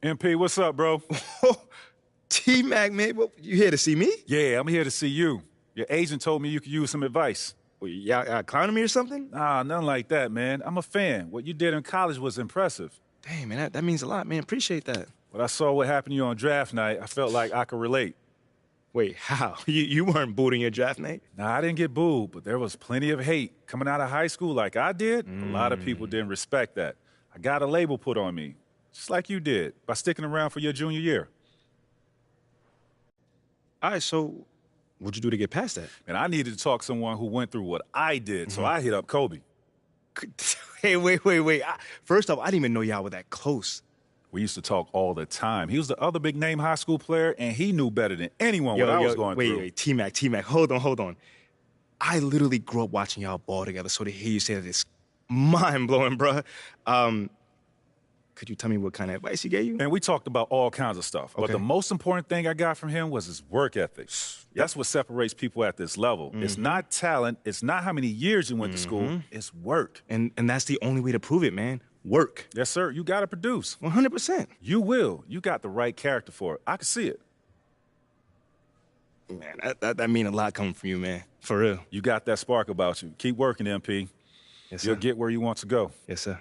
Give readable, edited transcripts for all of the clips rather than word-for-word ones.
MP, what's up, bro? T-Mac, man, you here to see me? Yeah, I'm here to see you. Your agent told me you could use some advice. Well, y'all clowning me or something? Nah, nothing like that, man. I'm a fan. What you did in college was impressive. Dang, man, that means a lot, man. Appreciate that. When I saw what happened to you on draft night, I felt like I could relate. Wait, how? You weren't booed in your draft night? Nah, I didn't get booed, but there was plenty of hate. Coming out of high school like I did, a lot of people didn't respect that. I got a label put on me, just like you did, by sticking around for your junior year. All right, so what'd you do to get past that? And I needed to talk to someone who went through what I did, so I hit up Kobe. Hey, wait. First off, I didn't even know y'all were that close. We used to talk all the time. He was the other big-name high school player, and he knew better than anyone what I was going through. Wait, T-Mac, hold on. I literally grew up watching y'all ball together, so to hear you say that is mind-blowing, bruh. Could you tell me what kind of advice he gave you? And we talked about all kinds of stuff. Okay. But the most important thing I got from him was his work ethic. That's what separates people at this level. It's not talent. It's not how many years you went to school. It's work. And that's the only way to prove it, man. Work. Yes, sir. You got to produce. 100%. You will. You got the right character for it. I can see it. Man, that mean a lot coming from you, man. For real. You got that spark about you. Keep working, MP. Yes, sir. You'll get where you want to go. Yes, sir.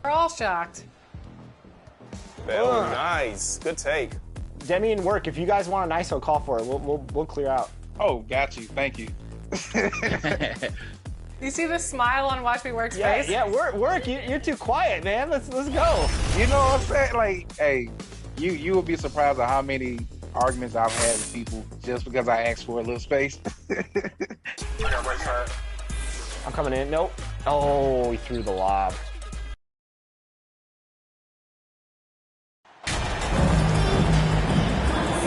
We're all shocked. Oh, nice. Good take. Demi and work. If you guys want an ISO, call for it. We'll clear out. Oh, got you. Thank you. You see the smile on Watch Me Work's face? Yeah. Work. You're too quiet, man. Let's go. You know what I'm saying? Like, hey, you will be surprised at how many arguments I've had with people just because I asked for a little space. I'm coming in. Nope. Oh, he threw the lob.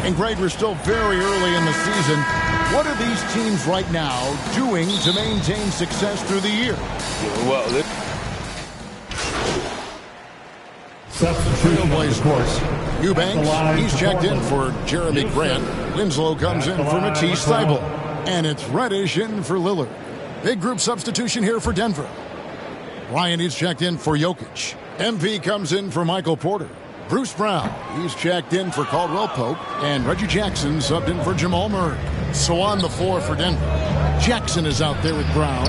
And Greg, we're still very early in the season. What are these teams right now doing to maintain success through the year? Well, Substitution plays course. Eubanks, he's checked in for Jeremy Grant. Winslow comes in for Matisse Thybulle. And it's Reddish in for Lillard. Big group substitution here for Denver. Ryan, he's checked in for Jokic. MP comes in for Michael Porter. Bruce Brown, he's checked in for Caldwell Pope, and Reggie Jackson subbed in for Jamal Murray. So on the floor for Denver, Jackson is out there with Brown.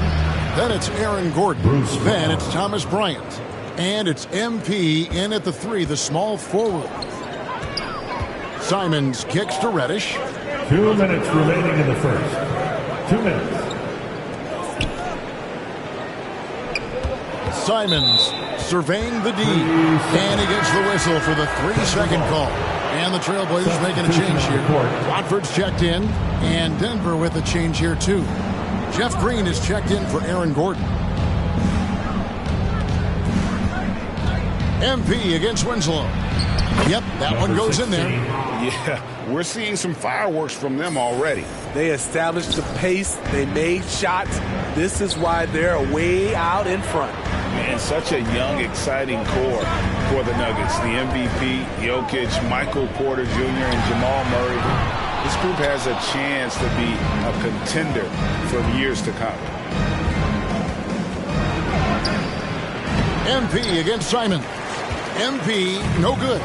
Then it's Aaron Gordon. Then it's Thomas Bryant. And it's MP in at the 3, the small forward. Simons kicks to Reddish. 2 minutes remaining in the first. 2 minutes. Simons surveying the D, and he gets the whistle for the 3-second call. And the Trailblazers making a change here. Watford's checked in, and Denver with a change here too. Jeff Green is checked in for Aaron Gordon. MP against Winslow. Yep, that one goes in there. yeah, we're seeing some fireworks from them already. They established the pace. They made shots. This is why they're way out in front. Man, such a young, exciting core for the Nuggets. The MVP, Jokic, Michael Porter Jr., and Jamal Murray. This group has a chance to be a contender for years to come. MP against Simon. MP, no good.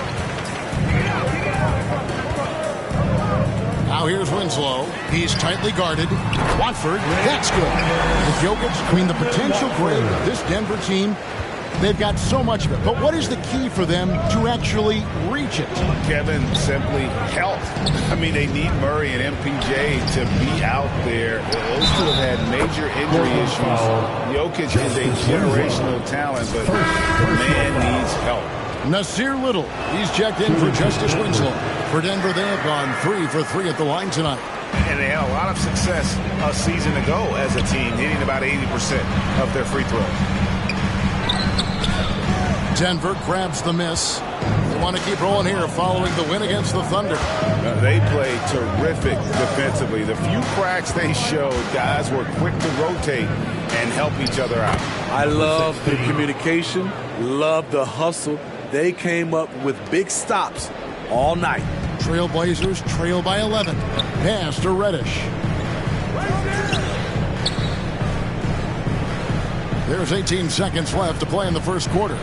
Now here's Winslow. He's tightly guarded. Watford, that's good. With Jokic, I mean, the potential grade of this Denver team, they've got so much of it. But what is the key for them to actually reach it? Kevin, simply health. I mean, they need Murray and MPJ to be out there. Those two have had major injury issues. Jokic is a generational talent, but the man needs help. Nasir Little, he's checked in for Justice Winslow. For Denver, they have gone 3 for 3 at the line tonight. And they had a lot of success a season ago as a team, hitting about 80% of their free throws. Denver grabs the miss. They want to keep rolling here following the win against the Thunder. They played terrific defensively. The few cracks they showed, guys were quick to rotate and help each other out. I love the communication, love the hustle. They came up with big stops all night. Trailblazers trail by 11. Pass to Reddish. There's 18 seconds left to play in the first quarter.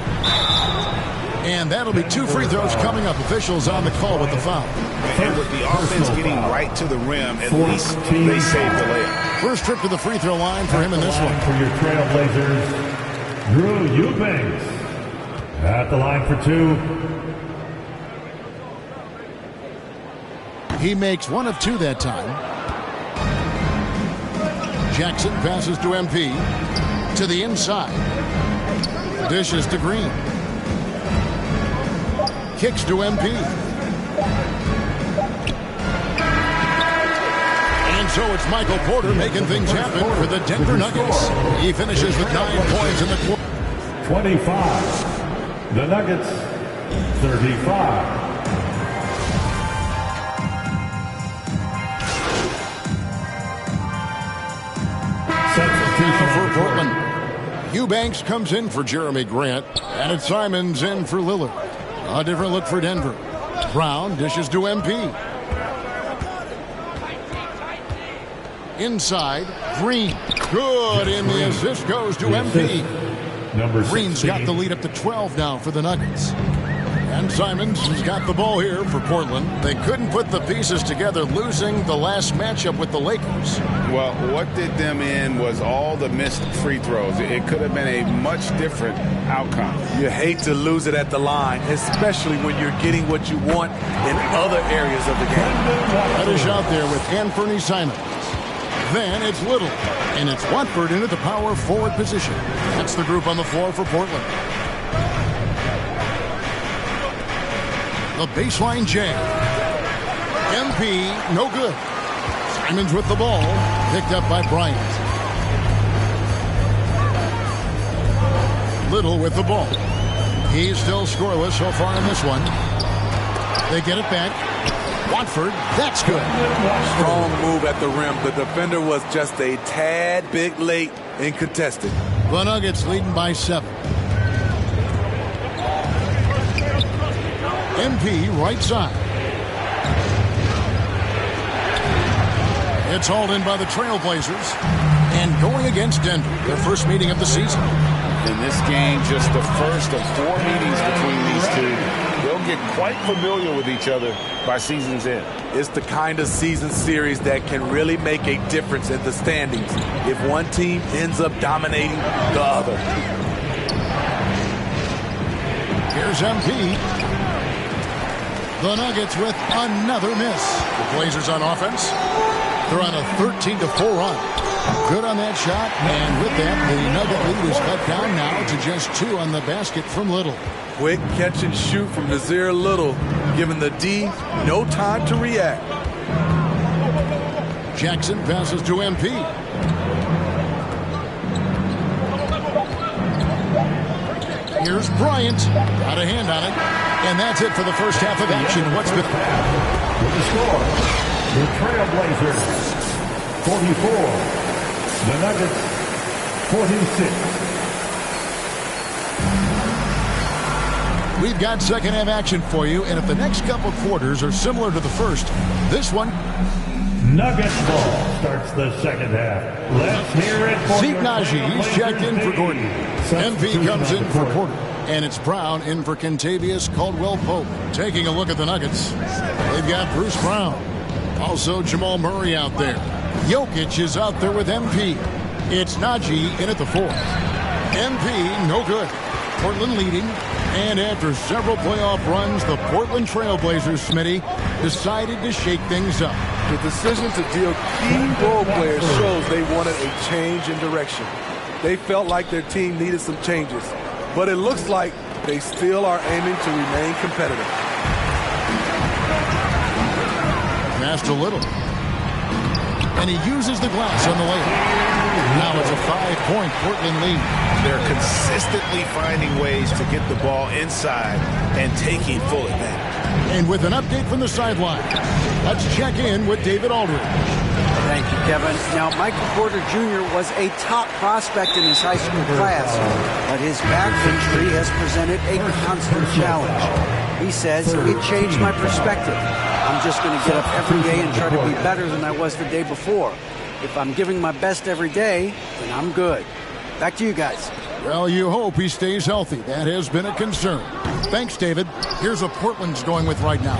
And that'll be 2 free throws coming up. Officials on the call with the foul. And with the offense getting right to the rim, at least they saved the layup. First trip to the free throw line for him in this one. For your Trailblazers, Drew Eubanks at the line for 2. He makes 1 of 2 that time. Jackson passes to MP. To the inside. Dishes to Green. Kicks to MP. And so it's Michael Porter making things happen for the Denver Nuggets. He finishes with 9 points in the quarter. 25. The Nuggets, 35. For Portland, Eubanks comes in for Jeremy Grant, and it's Simons in for Lillard. A different look for Denver. Brown dishes to MP. Inside, Green. Good, and the assist goes to MP. Green's got the lead up to 12 now for the Nuggets. And Simons has got the ball here for Portland. They couldn't put the pieces together, losing the last matchup with the Lakers. Well, what did them in was all the missed free throws. It could have been a much different outcome. You hate to lose it at the line, especially when you're getting what you want in other areas of the game. Reddish out there with Anthony Simons. Then it's Little, and it's Watford into the power forward position. That's the group on the floor for Portland. The baseline jam. MP, no good. Simons with the ball, picked up by Bryant. Little with the ball. He's still scoreless so far in this one. They get it back. Watford, that's good. Strong move at the rim. The defender was just a tad bit late in contesting. The Nuggets leading by 7. MP right side. It's hauled in by the Trailblazers. And going against Denver, their first meeting of the season. In this game, just the first of 4 meetings between these two. They'll get quite familiar with each other by season's end. It's the kind of season series that can really make a difference in the standings if one team ends up dominating the other. Here's MP. The Nuggets with another miss. The Blazers on offense. They're on a 13-4 run. Good on that shot, and with that, the Nugget lead is cut down now to just 2 on the basket from Little. Quick catch and shoot from Nazir Little, giving the D no time to react. Jackson passes to MP. Here's Bryant. Got a hand on it. And that's it for the first half of action. What's been... With the score, the Trailblazers, 44. The Nuggets, 46. We've got second half action for you, and if the next couple quarters are similar to the first, this one... Nuggets ball starts the second half. Let's hear it for Zeke Naji, he's checked in for Gordon. MP comes in for Porter. And it's Brown in for Kentavious Caldwell-Pope. Taking a look at the Nuggets, they've got Bruce Brown. Also Jamal Murray out there. Jokic is out there with MP. It's Naji in at the 4. MP, no good. Portland leading. And after several playoff runs, the Portland Trailblazers, Smitty, decided to shake things up. The decision to deal key role players shows they wanted a change in direction. They felt like their team needed some changes. But it looks like they still are aiming to remain competitive. Pass to Little. And he uses the glass on the layup. Now it's a 5-point Portland lead. They're consistently finding ways to get the ball inside and taking full advantage. And with an update from the sideline, let's check in with David Aldridge. Thank you, Kevin. Now, Michael Porter Jr. was a top prospect in his high school class, but his back injury has presented a constant challenge. He says, it changed my perspective. I'm just going to get up every day and try to be better than I was the day before. If I'm giving my best every day, then I'm good. Back to you guys. Well, you hope he stays healthy. That has been a concern. Thanks, David. Here's what Portland's going with right now.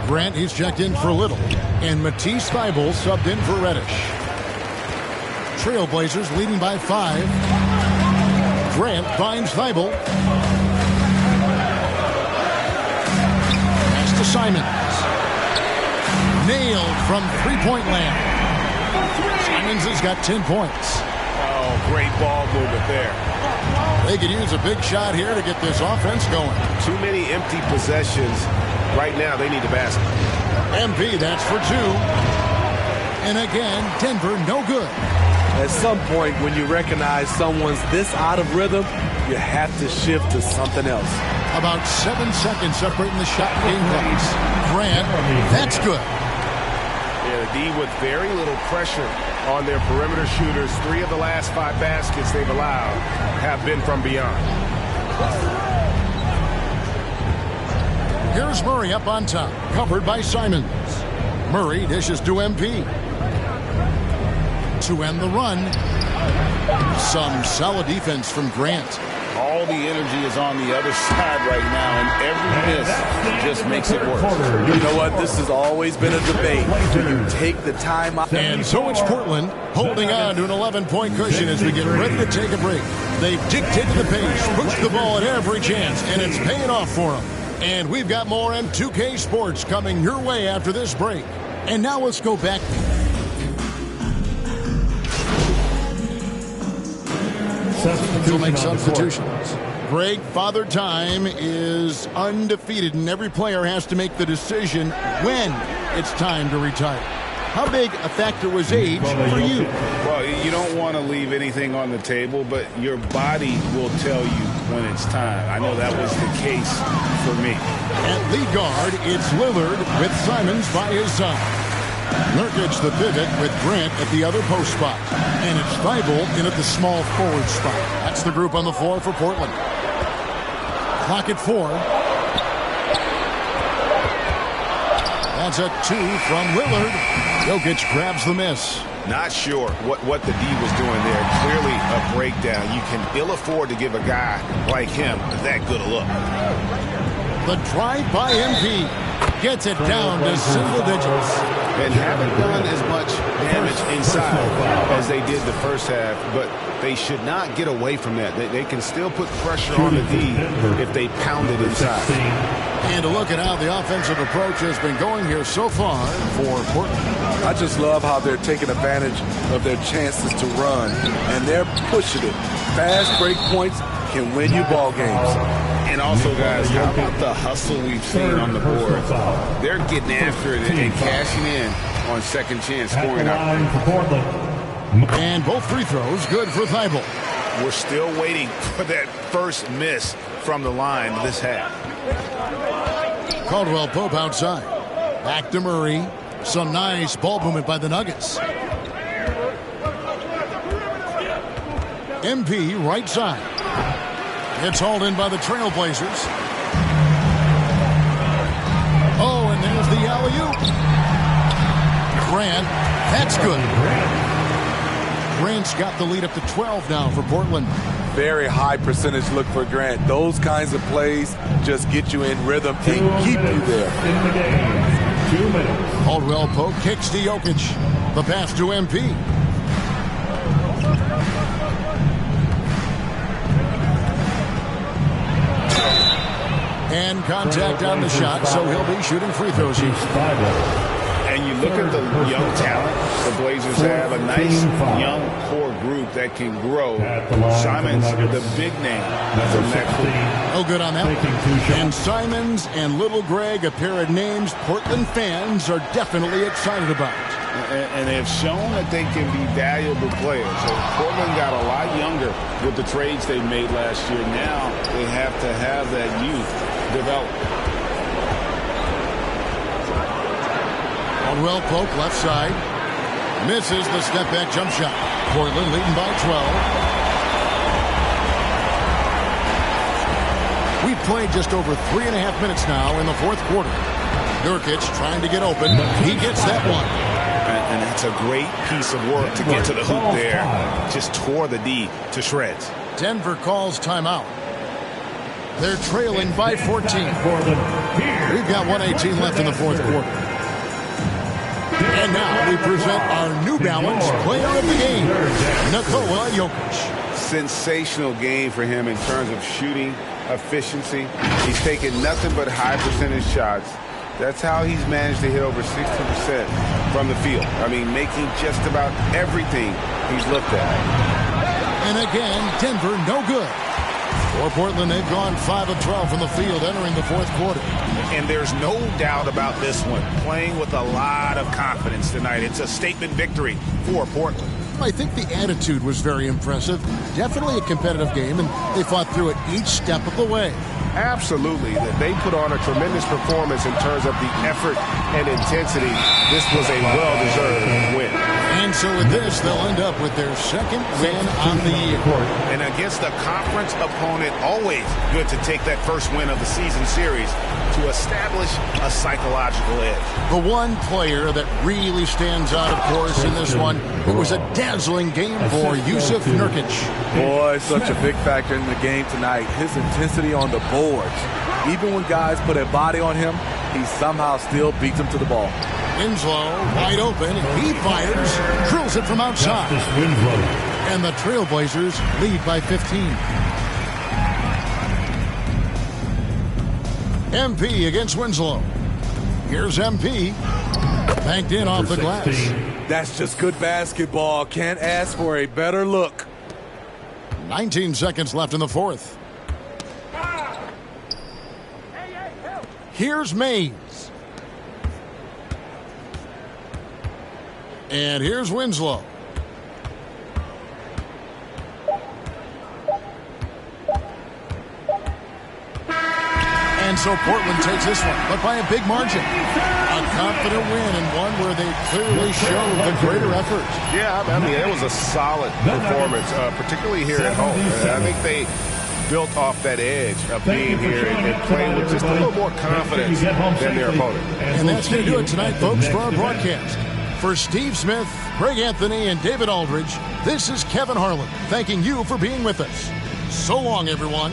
Grant, he's checked in for Little. And Matisse Thybulle subbed in for Reddish. Trailblazers leading by 5. Grant finds Thybulle. Pass to Simons. Nailed from three-point land. Simons has got 10 points. Oh, great ball movement there. They could use a big shot here to get this offense going. Too many empty possessions. Right now, they need the basket. MP, that's for 2. And again, Denver, no good. At some point, when you recognize someone's this out of rhythm, you have to shift to something else. About 7 seconds separating the shot game clocks. Grant, that's good. Yeah, the D with very little pressure on their perimeter shooters. 3 of the last 5 baskets they've allowed have been from beyond. Here's Murray up on top, covered by Simons. Murray dishes to MP. To end the run. Some solid defense from Grant. All the energy is on the other side right now, and every miss just makes it worse. You know what? This has always been a debate. Do you take the time out? And so it's Portland holding on to an 11-point cushion as we get ready to take a break. They've dictated the pace, pushed the ball at every chance, and it's paying off for them. And we've got more M2K Sports coming your way after this break. And now let's go back. To make substitutions. Greg, Father Time is undefeated, and every player has to make the decision when it's time to retire. How big a factor was age for you? Well, you don't want to leave anything on the table, but your body will tell you when it's time. I know that was the case for me. At lead guard, it's Lillard with Simons by his side. Nurkic the pivot with Grant at the other post spot. And it's Thybulle in at the small forward spot. That's the group on the floor for Portland. Clock at 4. That's a 2 from Lillard. Jokic grabs the miss. Not sure what the D was doing there. Clearly a breakdown. You can ill afford to give a guy like him that good a look. The drive by MP gets it down to single digits. And haven't done as much damage inside as they did the first half, but they should not get away from that. They can still put pressure on the D if they pound it inside. And to look at how the offensive approach has been going here so far for Portland. I just love how they're taking advantage of their chances to run, and they're pushing it. Fast break points can win you ball games. And also, guys, how about the hustle we've seen on the board? They're getting after it and cashing in on second chance scoring opportunities. And both free throws good for Thybulle. We're still waiting for that first miss from the line this half. Caldwell Pope outside. Back to Murray. Some nice ball movement by the Nuggets. MP right side. It's hauled in by the Trailblazers. Oh, and there's the alley-oop. Grant, that's good. Grant's got the lead up to 12 now for Portland. Very high percentage look for Grant. Those kinds of plays just get you in rhythm and keep you there. In the game, 2 minutes. Caldwell Pope kicks to Jokic. The pass to MP. And contact on the shot, so he'll be shooting free throws here. And you look at the young talent the Blazers have, a nice young core group that can grow. Simons, the big name from that group. No good on that one. And Simons and Little Greg, a pair of names Portland fans are definitely excited about. And they've shown that they can be valuable players. So Portland got a lot younger with the trades they made last year. Now they have to have that youth develop. Caldwell Pope left side. Misses the step back jump shot. Portland leading by 12. We've played just over 3.5 minutes now in the fourth quarter. Nurkic trying to get open. He gets that one. And that's a great piece of work to get to the hoop there. Just tore the D to shreds. Denver calls timeout. They're trailing by 14. We've got 1:18 left in the fourth quarter. And now we present our New Balance Player of the Game, Nikola Jokic. Sensational game for him in terms of shooting efficiency. He's taken nothing but high percentage shots. That's how he's managed to hit over 60% from the field. I mean, making just about everything he's looked at. And again, Denver no good. For Portland, they've gone 5 of 12 from the field entering the fourth quarter. And there's no doubt about this one. Playing with a lot of confidence tonight. It's a statement victory for Portland. I think the attitude was very impressive. Definitely a competitive game, and they fought through it each step of the way. Absolutely. They put on a tremendous performance in terms of the effort and intensity. This was a well-deserved win. And so with this, they'll end up with their second win on the year. And against a conference opponent, always good to take that first win of the season series to establish a psychological edge. The one player that really stands out, of course, in this one, it was a dazzling game for Yusuf Nurkic. Boy, such a big factor in the game tonight. His intensity on the boards. Even when guys put a body on him, he somehow still beats them to the ball. Winslow wide open. He fires, drills it from outside. And the Trailblazers lead by 15. MP against Winslow. Here's MP. Banked in off the glass. That's just good basketball. Can't ask for a better look. 19 seconds left in the fourth. Here's Mays. And here's Winslow. And so Portland takes this one, but by a big margin. A confident win and one where they clearly showed the greater effort. Yeah, I mean, it was a solid performance, particularly here at home. I think they built off that edge of being here and playing with just a little more confidence than their opponent. And that's going to do it tonight, folks, for our broadcast. For Steve Smith, Greg Anthony, and David Aldridge, this is Kevin Harlan thanking you for being with us. So long, everyone.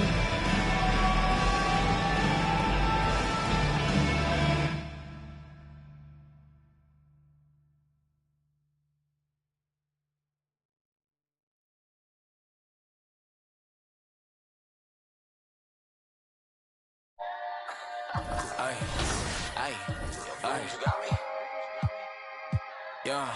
Yeah.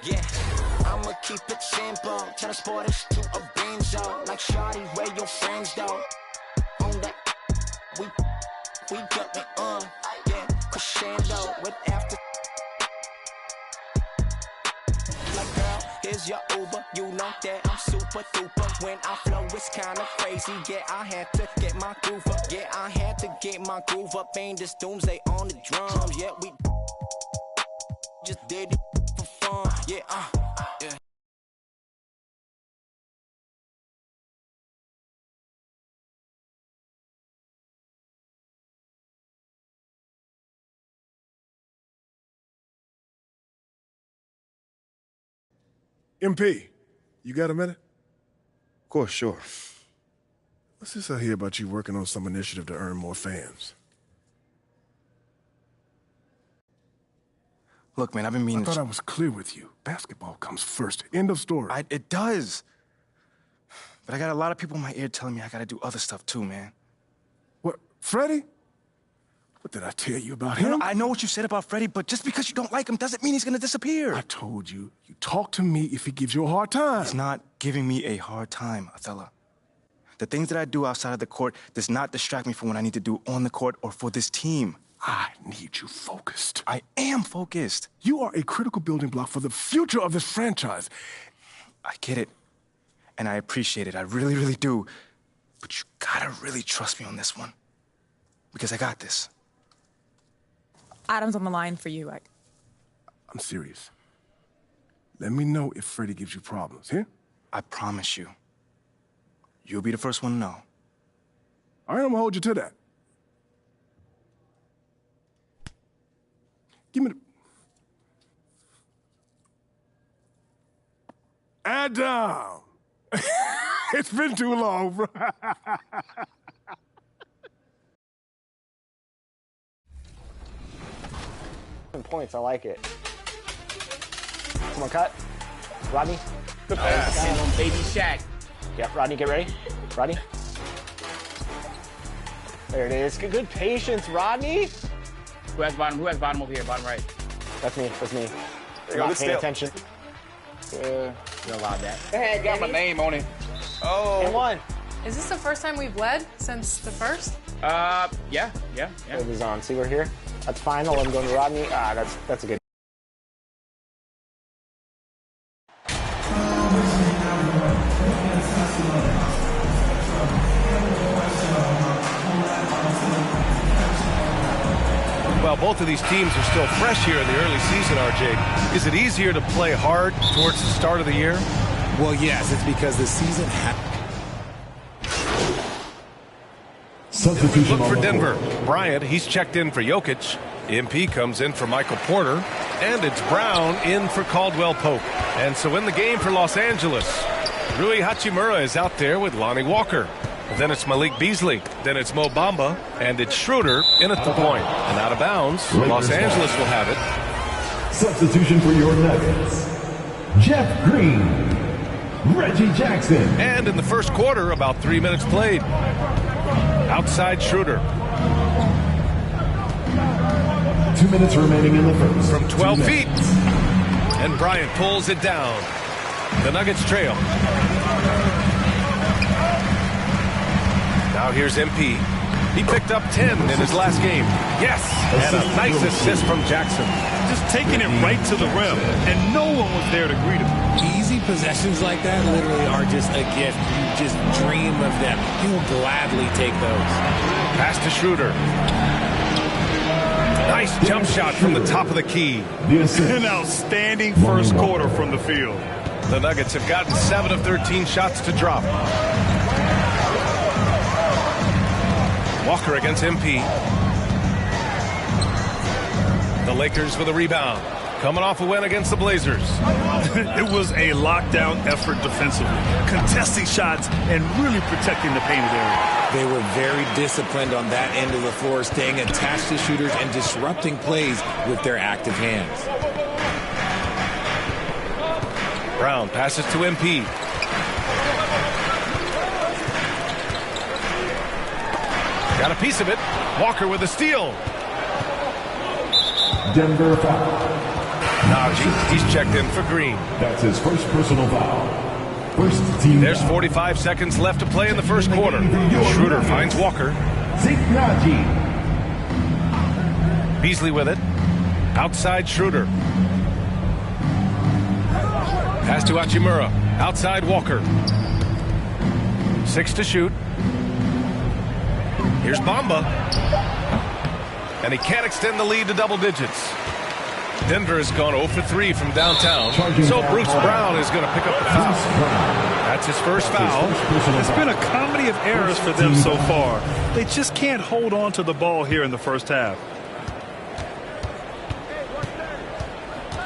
Yeah, I'ma keep it simple. Transport us to a benzo. Like shawty, where your friends though? On that, we jumping on. Yeah, crescendo with after. Like girl, here's your Uber. You know that I'm super duper. When I flow, it's kinda crazy. Yeah, I had to get my groove up. Yeah, I had to get my groove up. Ain't this doomsday on the drums? Yeah, we just did it for fun. Yeah, yeah. MP, you got a minute? Of course, sure. Let's just hear about you working on some initiative to earn more fans. Look, man, I've been meaning I thought I was clear with you. Basketball comes first. End of story. It does. But I got a lot of people in my ear telling me I gotta do other stuff too, man. What, Freddie? What did I tell you about him? No, I know what you said about Freddie, but just because you don't like him doesn't mean he's gonna disappear. I told you, you talk to me if he gives you a hard time. He's not giving me a hard time, Othello. The things that I do outside of the court does not distract me from what I need to do on the court or for this team. I need you focused. I am focused. You are a critical building block for the future of this franchise. I get it. And I appreciate it. I really, really do. But you gotta really trust me on this one. Because I got this. Adam's on the line for you. I'm serious. Let me know if Freddie gives you problems, here? I promise you. You'll be the first one to know. All right, I'm going to hold you to that. Give me the... Adam! It's been too long, bro. Points, I like it. Come on, cut. Rodney. Good pass. Baby Shaq. Yep, Rodney, get ready. Rodney. There it is. Good patience, Rodney. Who has bottom? Who has bottom over here? Bottom right. That's me. That's me. You're not paying attention. You're allowed that. Go ahead, got my name on it. Oh. And one. Is this the first time we've led since the first? Yeah. It was on. See, we're here. That's fine. I'll let him go to Rodney. That's a good. Well, both of these teams are still fresh here in the early season, RJ. Is it easier to play hard towards the start of the year? Well, yes, it's because the season Look for Denver. Bryant, he's checked in for Jokic. MP comes in for Michael Porter. And it's Brown in for Caldwell Pope. And so in the game for Los Angeles, Rui Hachimura is out there with Lonnie Walker. Then it's Malik Beasley. Then it's Mo Bamba. And it's Schroeder in at the point. And out of bounds, Los Angeles will have it. Substitution for your Nuggets. Jeff Green. Reggie Jackson. And in the first quarter, about 3 minutes played. Outside Schroeder. 2 minutes remaining in the first. From 12 feet. And Bryant pulls it down. The Nuggets trail. Now here's MP. He picked up 10 in his last game. Yes, and a nice assist from Jackson. Just taking it right to the rim, and no one was there to greet him. easy possessions like that literally are just a gift. You just dream of them. He will gladly take those. Pass to Schroeder. Nice jump shot from the top of the key. An outstanding first quarter from the field. The Nuggets have gotten 7 of 13 shots to drop. Walker against MP. The Lakers with a rebound. Coming off a win against the Blazers. It was a lockdown effort defensively. Contesting shots and really protecting the painted area. They were very disciplined on that end of the floor, staying attached to shooters and disrupting plays with their active hands. Brown passes to MP. Got a piece of it. Walker with a steal. Denver foul. Najee, he's checked in for Green. That's his first personal foul. First team. There's 45 seconds left to play in the first quarter. Schroeder finds Walker. Zeke Najee. Beasley with it. Outside Schroeder. Pass to Hachimura. Outside Walker. 6 to shoot. Here's Bamba. And he can't extend the lead to double digits. Denver has gone 0 for 3 from downtown. So Bruce Brown is going to pick up the foul. That's his first foul. It's been a comedy of errors for them so far. They just can't hold on to the ball here in the first half.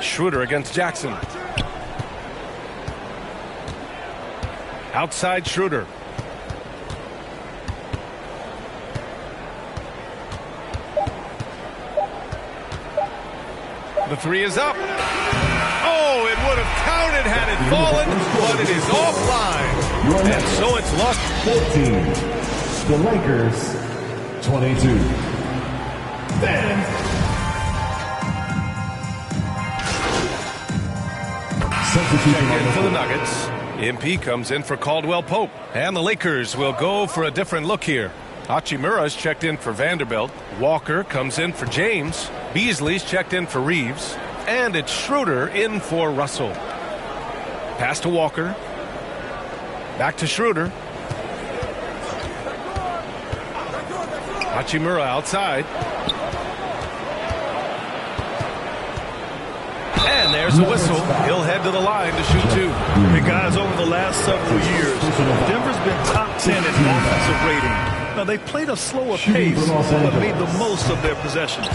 Schroeder against Jackson. Outside Schroeder. The three is up. Oh, it would have counted had it fallen, but it is offline. And so it's lost. 14. The Lakers, 22. Then. Substitution in for the Nuggets. MP comes in for Caldwell Pope. And the Lakers will go for a different look here. Hachimura's checked in for Vanderbilt. Walker comes in for James. Beasley's checked in for Reeves. And it's Schroeder in for Russell. Pass to Walker. Back to Schroeder. Hachimura outside. And there's a whistle. He'll head to the line to shoot 2. Hey guys, over the last several years, Denver's been top 10 in offensive rating. Now, they played a slower pace, but made the most of their possessions.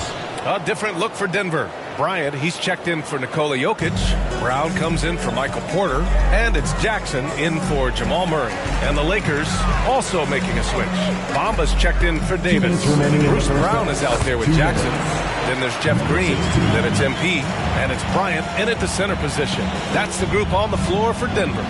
A different look for Denver. Bryant, he's checked in for Nikola Jokic. Brown comes in for Michael Porter. And it's Jackson in for Jamal Murray. And the Lakers also making a switch. Bamba's checked in for Davis. Bruce Brown is out there with Jackson. Then there's Jeff Green. Then it's MP. And it's Bryant in at the center position. That's the group on the floor for Denver.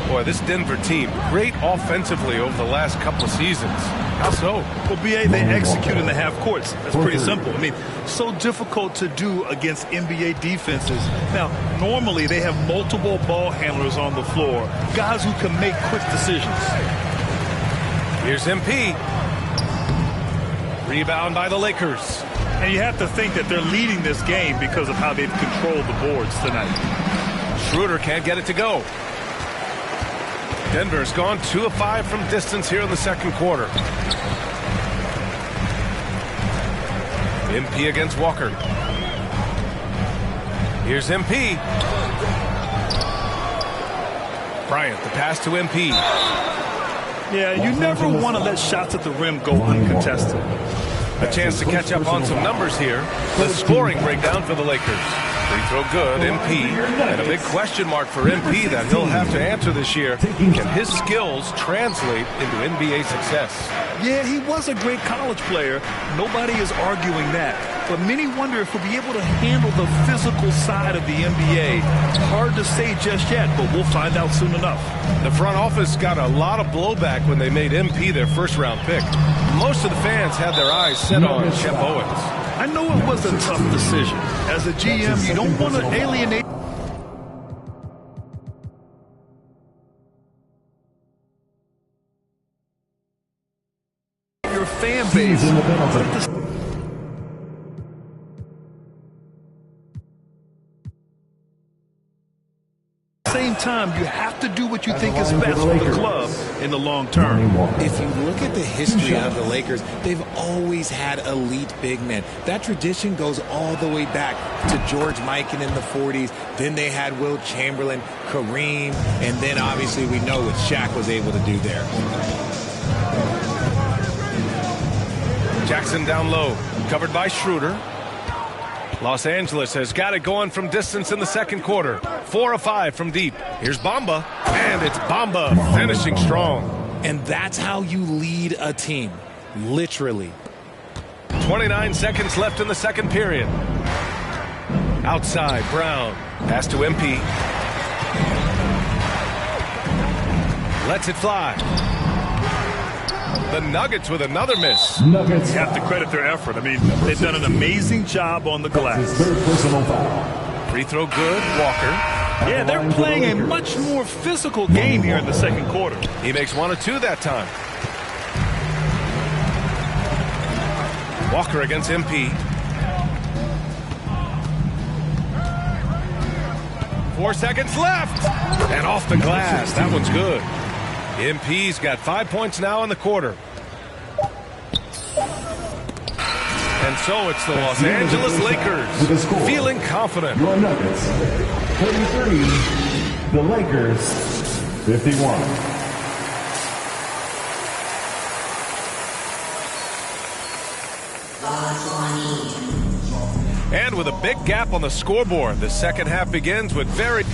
Boy, this Denver team, great offensively over the last couple of seasons. How so? Well, B.A., they execute in the half courts. That's pretty simple. I mean, so difficult to do against NBA defenses. Now, normally they have multiple ball handlers on the floor, guys who can make quick decisions. Here's MP. Rebound by the Lakers. And you have to think that they're leading this game because of how they've controlled the boards tonight. Schroeder can't get it to go. Denver's gone 2 of 5 from distance here in the second quarter. MP against Walker. Here's MP. Bryant, the pass to MP. Yeah, you never want to let shots at the rim go uncontested. A chance to catch up on some numbers here. The scoring breakdown for the Lakers. Free throw good, MP. And a big question mark for MP that he'll have to answer this year. Can his skills translate into NBA success? Yeah, he was a great college player. Nobody is arguing that. But many wonder if he'll be able to handle the physical side of the NBA. Hard to say just yet, but we'll find out soon enough. The front office got a lot of blowback when they made MP their first-round pick. Most of the fans had their eyes set on Shep Owens. I know it was a tough decision. As a GM, you don't want to alienate your fan base. But at the same time, you have to do what you think is best for the club in the long term. If you look at the history of the Lakers, they've always had elite big men. That tradition goes all the way back to George Mikan in the 40s. Then they had Wilt Chamberlain, Kareem, and then obviously we know what Shaq was able to do there. Jackson down low, covered by Schroeder. Los Angeles has got it going from distance in the second quarter. 4 of 5 from deep. Here's Bamba, and it's Bamba finishing strong. And that's how you lead a team, literally. 29 seconds left in the second period. Outside, Brown. Pass to MP. Lets it fly. The Nuggets with another miss. You have to credit their effort. I mean, they've done an amazing job on the glass. Free throw good, Walker. Yeah, they're playing a much more physical game here in the second quarter. He makes 1 of 2 that time. Walker against MP. 4 seconds left. And off the glass. That one's good. MP's got 5 points now in the quarter. And so it's the Los Angeles Lakers feeling confident. Your Nuggets, 33. The Lakers, 51. And with a big gap on the scoreboard, the second half begins with very...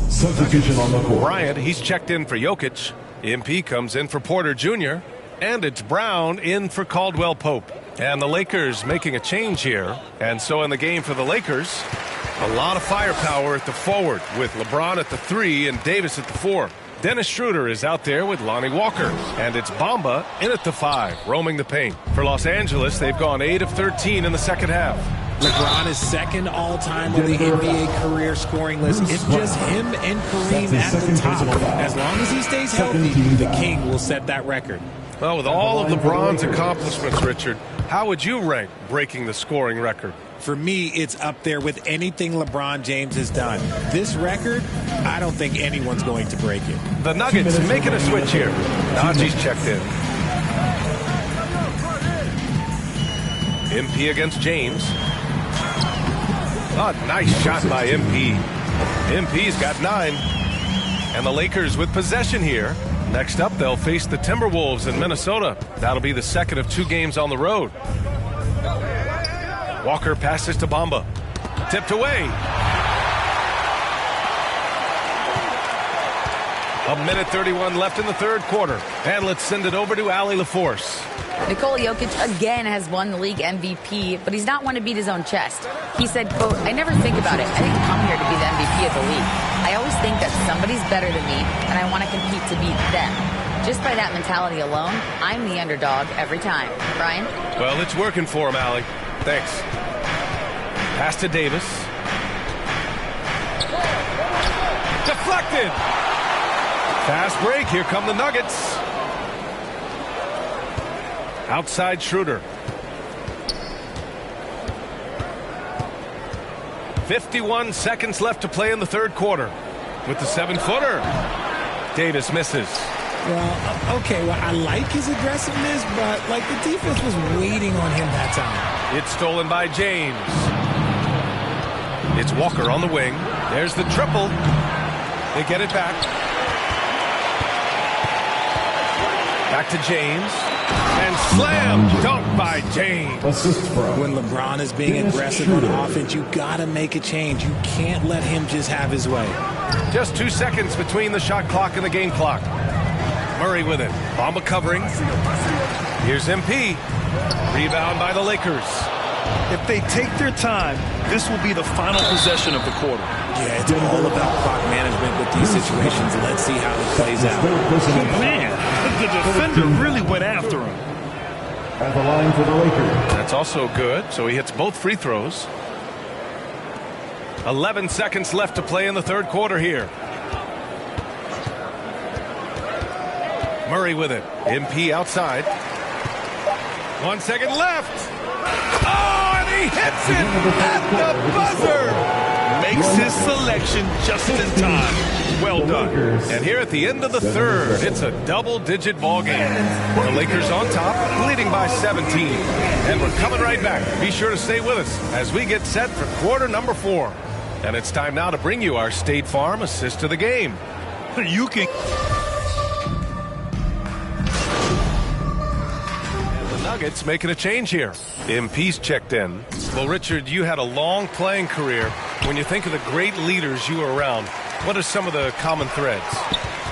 Substitution on the court. Bryant, he's checked in for Jokic. MP comes in for Porter Jr. And it's Brown in for Caldwell Pope. And the Lakers making a change here. And so in the game for the Lakers, a lot of firepower at the forward with LeBron at the 3 and Davis at the 4. Dennis Schroeder is out there with Lonnie Walker. And it's Bamba in at the 5, roaming the paint. For Los Angeles, they've gone 8 of 13 in the second half. LeBron is second all-time on the NBA career scoring list. It's just him and Kareem at the top. As long as he stays healthy, the King will set that record. Well, with all of LeBron's accomplishments, Richard, how would you rank breaking the scoring record? For me, it's up there with anything LeBron James has done. This record, I don't think anyone's going to break it. The Nuggets making a switch here. Najee's checked in. MP against James. A nice shot by MP. MP's got 9. And the Lakers with possession here. Next up, they'll face the Timberwolves in Minnesota. That'll be the second of 2 games on the road. Walker passes to Bamba. Tipped away. A minute 31 left in the third quarter. And let's send it over to Allie LaForce. Nikola Jokic again has won the league MVP, but he's not one to beat his own chest. He said, quote, "I never think about it. I didn't come here to be the MVP of the league. I always think that somebody's better than me, and I want to compete to beat them. Just by that mentality alone, I'm the underdog every time." Brian? Well, it's working for him, Allie. Thanks. Pass to Davis. Deflected. Fast break. Here come the Nuggets. Outside Schroeder. 51 seconds left to play in the third quarter. With the 7-footer. Davis misses. Well, okay, well, I like his aggressiveness, but, like, the defense was waiting on him that time. It's stolen by James. It's Walker on the wing. There's the triple. They get it back. Back to James. And slam dunk by James. When LeBron is being aggressive on offense, you got to make a change. You can't let him just have his way. Just 2 seconds between the shot clock and the game clock. Murray with it. Bamba covering. Here's MP. Rebound by the Lakers. If they take their time, this will be the final possession of the quarter. Yeah, it's all about clock management with these situations. Let's see how it plays out. Man, the defender really went after him. At the line for the Lakers. That's also good, so he hits both free throws. 11 seconds left to play in the third quarter here. Murray with it. MP outside. 1 second left. Oh, and he hits it at the buzzer. Makes his selection just in time. Well done. And here at the end of the third, it's a double-digit ball game. The Lakers on top, leading by 17. And we're coming right back. Be sure to stay with us as we get set for quarter number 4. And it's time now to bring you our State Farm assist to the game. You can... Nuggets making a change here. MP's checked in. Well, Richard, you had a long playing career. When you think of the great leaders you were around, what are some of the common threads?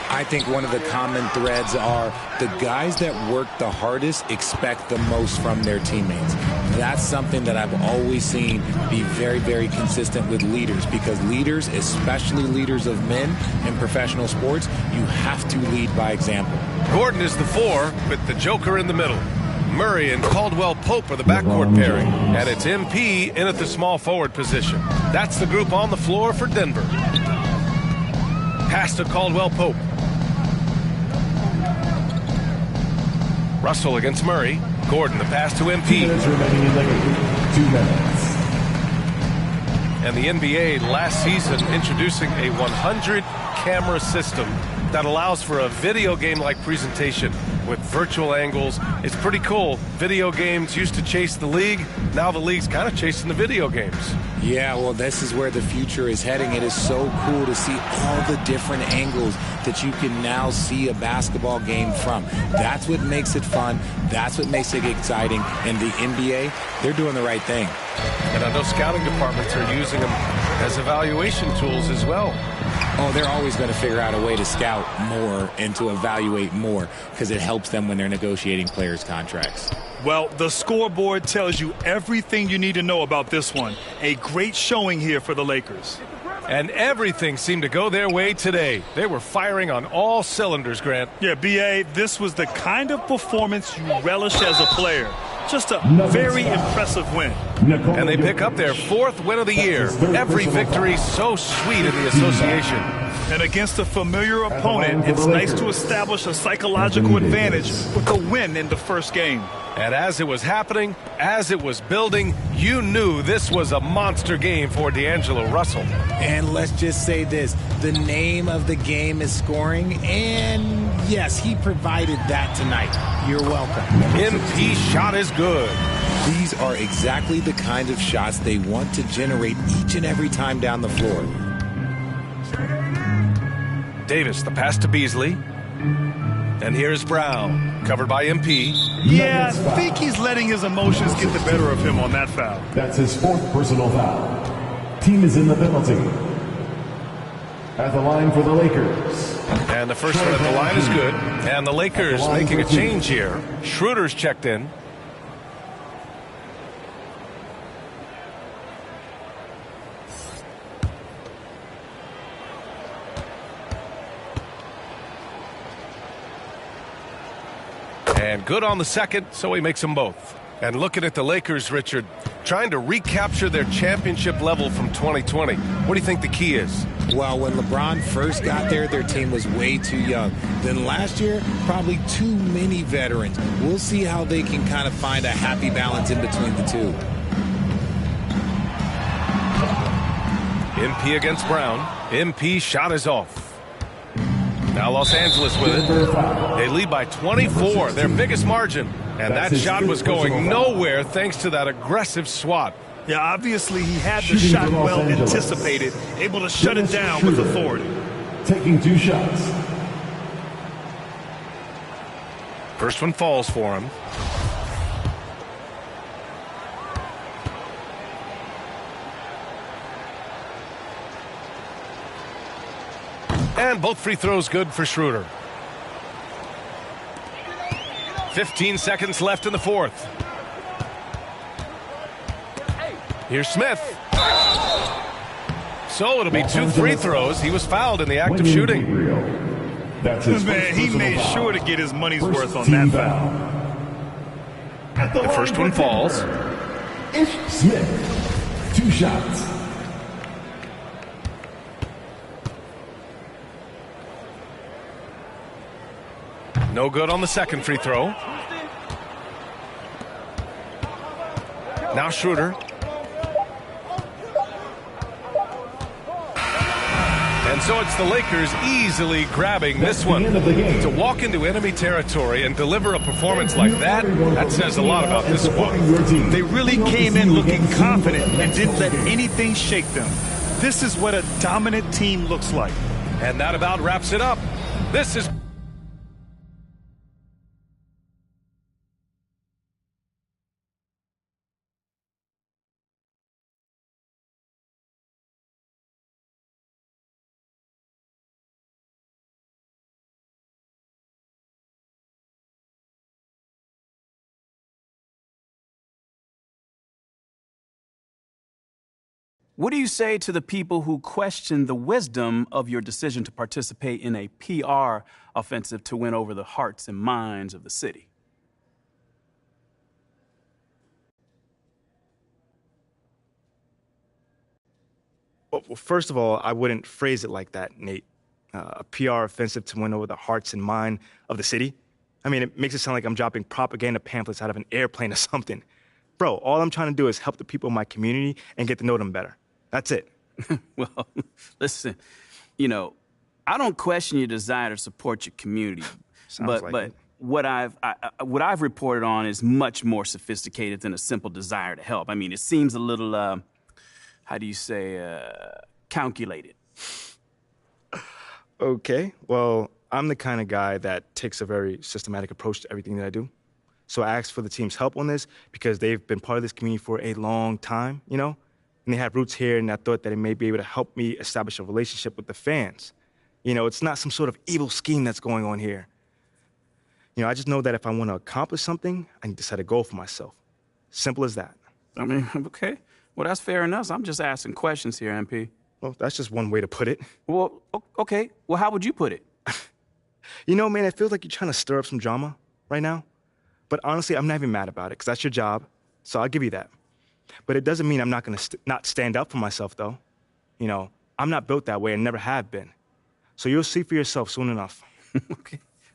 I think one of the common threads are the guys that work the hardest expect the most from their teammates. That's something that I've always seen be very, very consistent with leaders, because leaders, especially leaders of men in professional sports, you have to lead by example. Gordon is the 4 with the Joker in the middle. Murray and Caldwell Pope are the backcourt pairing, and it's MP in at the small forward position. That's the group on the floor for Denver. Pass to Caldwell Pope. Russell against Murray. Gordon, the pass to MP. 2 minutes remaining in Lakers. 2 minutes. And the NBA last season introducing a 100-camera system that allows for a video game-like presentation with virtual angles. It's pretty cool. Video games used to chase the league. Now the league's kind of chasing the video games. Yeah, well, this is where the future is heading. It is so cool to see all the different angles that you can now see a basketball game from. That's what makes it fun. That's what makes it exciting. And the NBA, they're doing the right thing. And I know scouting departments are using them as evaluation tools as well. Oh, they're always going to figure out a way to scout more and to evaluate more, because it helps them when they're negotiating players' contracts. Well, the scoreboard tells you everything you need to know about this one. A great showing here for the Lakers. And everything seemed to go their way today. They were firing on all cylinders, Grant. Yeah, B.A., this was the kind of performance you relish as a player. Just a very impressive win. And they pick up their 4th win of the year. Every victory so sweet in the association. And against a familiar opponent, it's nice to establish a psychological advantage with a win in the first game. And as it was happening, as it was building, you knew this was a monster game for D'Angelo Russell. And let's just say this, the name of the game is scoring, and yes, he provided that tonight. You're welcome. MP shot is good. These are exactly the kind of shots they want to generate each and every time down the floor. Davis, the pass to Beasley. And here's Brown, covered by MP. Yeah, I think he's letting his emotions get the better of him on that foul. That's his 4th personal foul. Team is in the penalty. At the line for the Lakers. And the first one at the line is good. And the Lakers making a change here. Schroeder's checked in. And good on the second, so he makes them both. And looking at the Lakers, Richard, trying to recapture their championship level from 2020. What do you think the key is? Well, when LeBron first got there, their team was way too young. Then last year, probably too many veterans. We'll see how they can kind of find a happy balance in between the two. MP against Brown. MP shot is off. Now Los Angeles with it. They lead by 24, their biggest margin. And that shot was going nowhere thanks to that aggressive swat. Yeah, obviously he had the shot well anticipated, able to shut it down with authority. Taking 2 shots. First one falls for him. And both free throws good for Schroeder. 15 seconds left in the 4th. Here's Smith. So it'll be 2 free throws. He was fouled in the act of shooting. Man, he made sure to get his money's worth on that foul. The first one falls. Smith, 2 shots. No good on the second free throw. Now Schroeder. And so it's the Lakers easily grabbing this one. To walk into enemy territory and deliver a performance like that, that says a lot about this squad. They really came in looking confident and didn't let anything shake them. This is what a dominant team looks like. And that about wraps it up. This is... What do you say to the people who question the wisdom of your decision to participate in a PR offensive to win over the hearts and minds of the city? Well, first of all, I wouldn't phrase it like that, Nate. A PR offensive to win over the hearts and mind of the city. I mean, it makes it sound like I'm dropping propaganda pamphlets out of an airplane or something. Bro, all I'm trying to do is help the people in my community and get to know them better. That's it. Well, listen, you know, I don't question your desire to support your community, but what I've reported on is much more sophisticated than a simple desire to help. I mean, it seems a little, how do you say, calculated. Okay, well, I'm the kind of guy that takes a very systematic approach to everything that I do. So I asked for the team's help on this because they've been part of this community for a long time, you know? And they have roots here, and I thought that it may be able to help me establish a relationship with the fans. You know, it's not some sort of evil scheme that's going on here. You know, I just know that if I want to accomplish something, I need to set a goal for myself. Simple as that. I mean, okay. Well, that's fair enough. I'm just asking questions here, MP. Well, that's just one way to put it. Well, okay. Well, how would you put it? You know, man, it feels like you're trying to stir up some drama right now. But honestly, I'm not even mad about it, because that's your job, so I'll give you that. But it doesn't mean I'm not going to not stand up for myself, though. You know, I'm not built that way and never have been. So you'll see for yourself soon enough.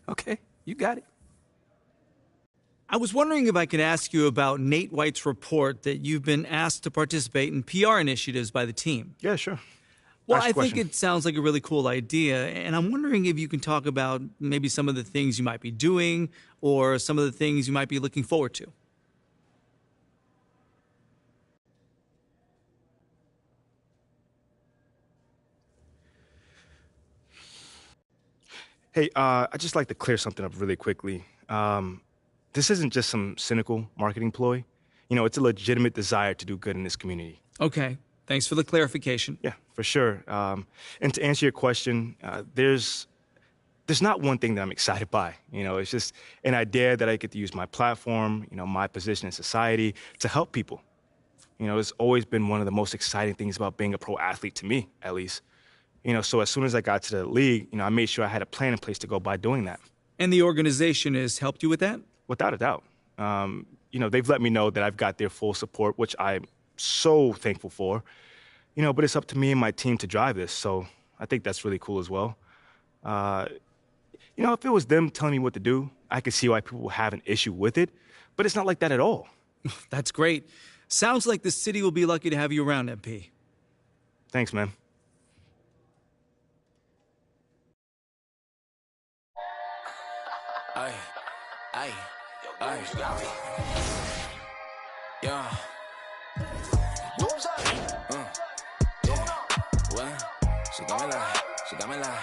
Okay, you got it. I was wondering if I could ask you about Nate White's report that you've been asked to participate in PR initiatives by the team. Yeah, sure. Well, I think it sounds like a really cool idea, and I'm wondering if you can talk about maybe some of the things you might be doing or some of the things you might be looking forward to. Hey, I'd just like to clear something up really quickly. This isn't just some cynical marketing ploy. You know, it's a legitimate desire to do good in this community. Okay. Thanks for the clarification. Yeah, for sure. And to answer your question, there's not one thing that I'm excited by. You know, it's just an idea that I get to use my platform, you know, my position in society to help people. You know, it's always been one of the most exciting things about being a pro athlete to me, at least. You know, so as soon as I got to the league, you know, I made sure I had a plan in place to go by doing that. And the organization has helped you with that? Without a doubt. You know, they've let me know that I've got their full support, which I'm so thankful for. You know, but it's up to me and my team to drive this, so I think that's really cool as well. You know, if it was them telling me what to do, I could see why people will have an issue with it, but it's not like that at all. That's great. Sounds like the city will be lucky to have you around, MP. Thanks, man. Ay, ay, ay, yeah. She got me like,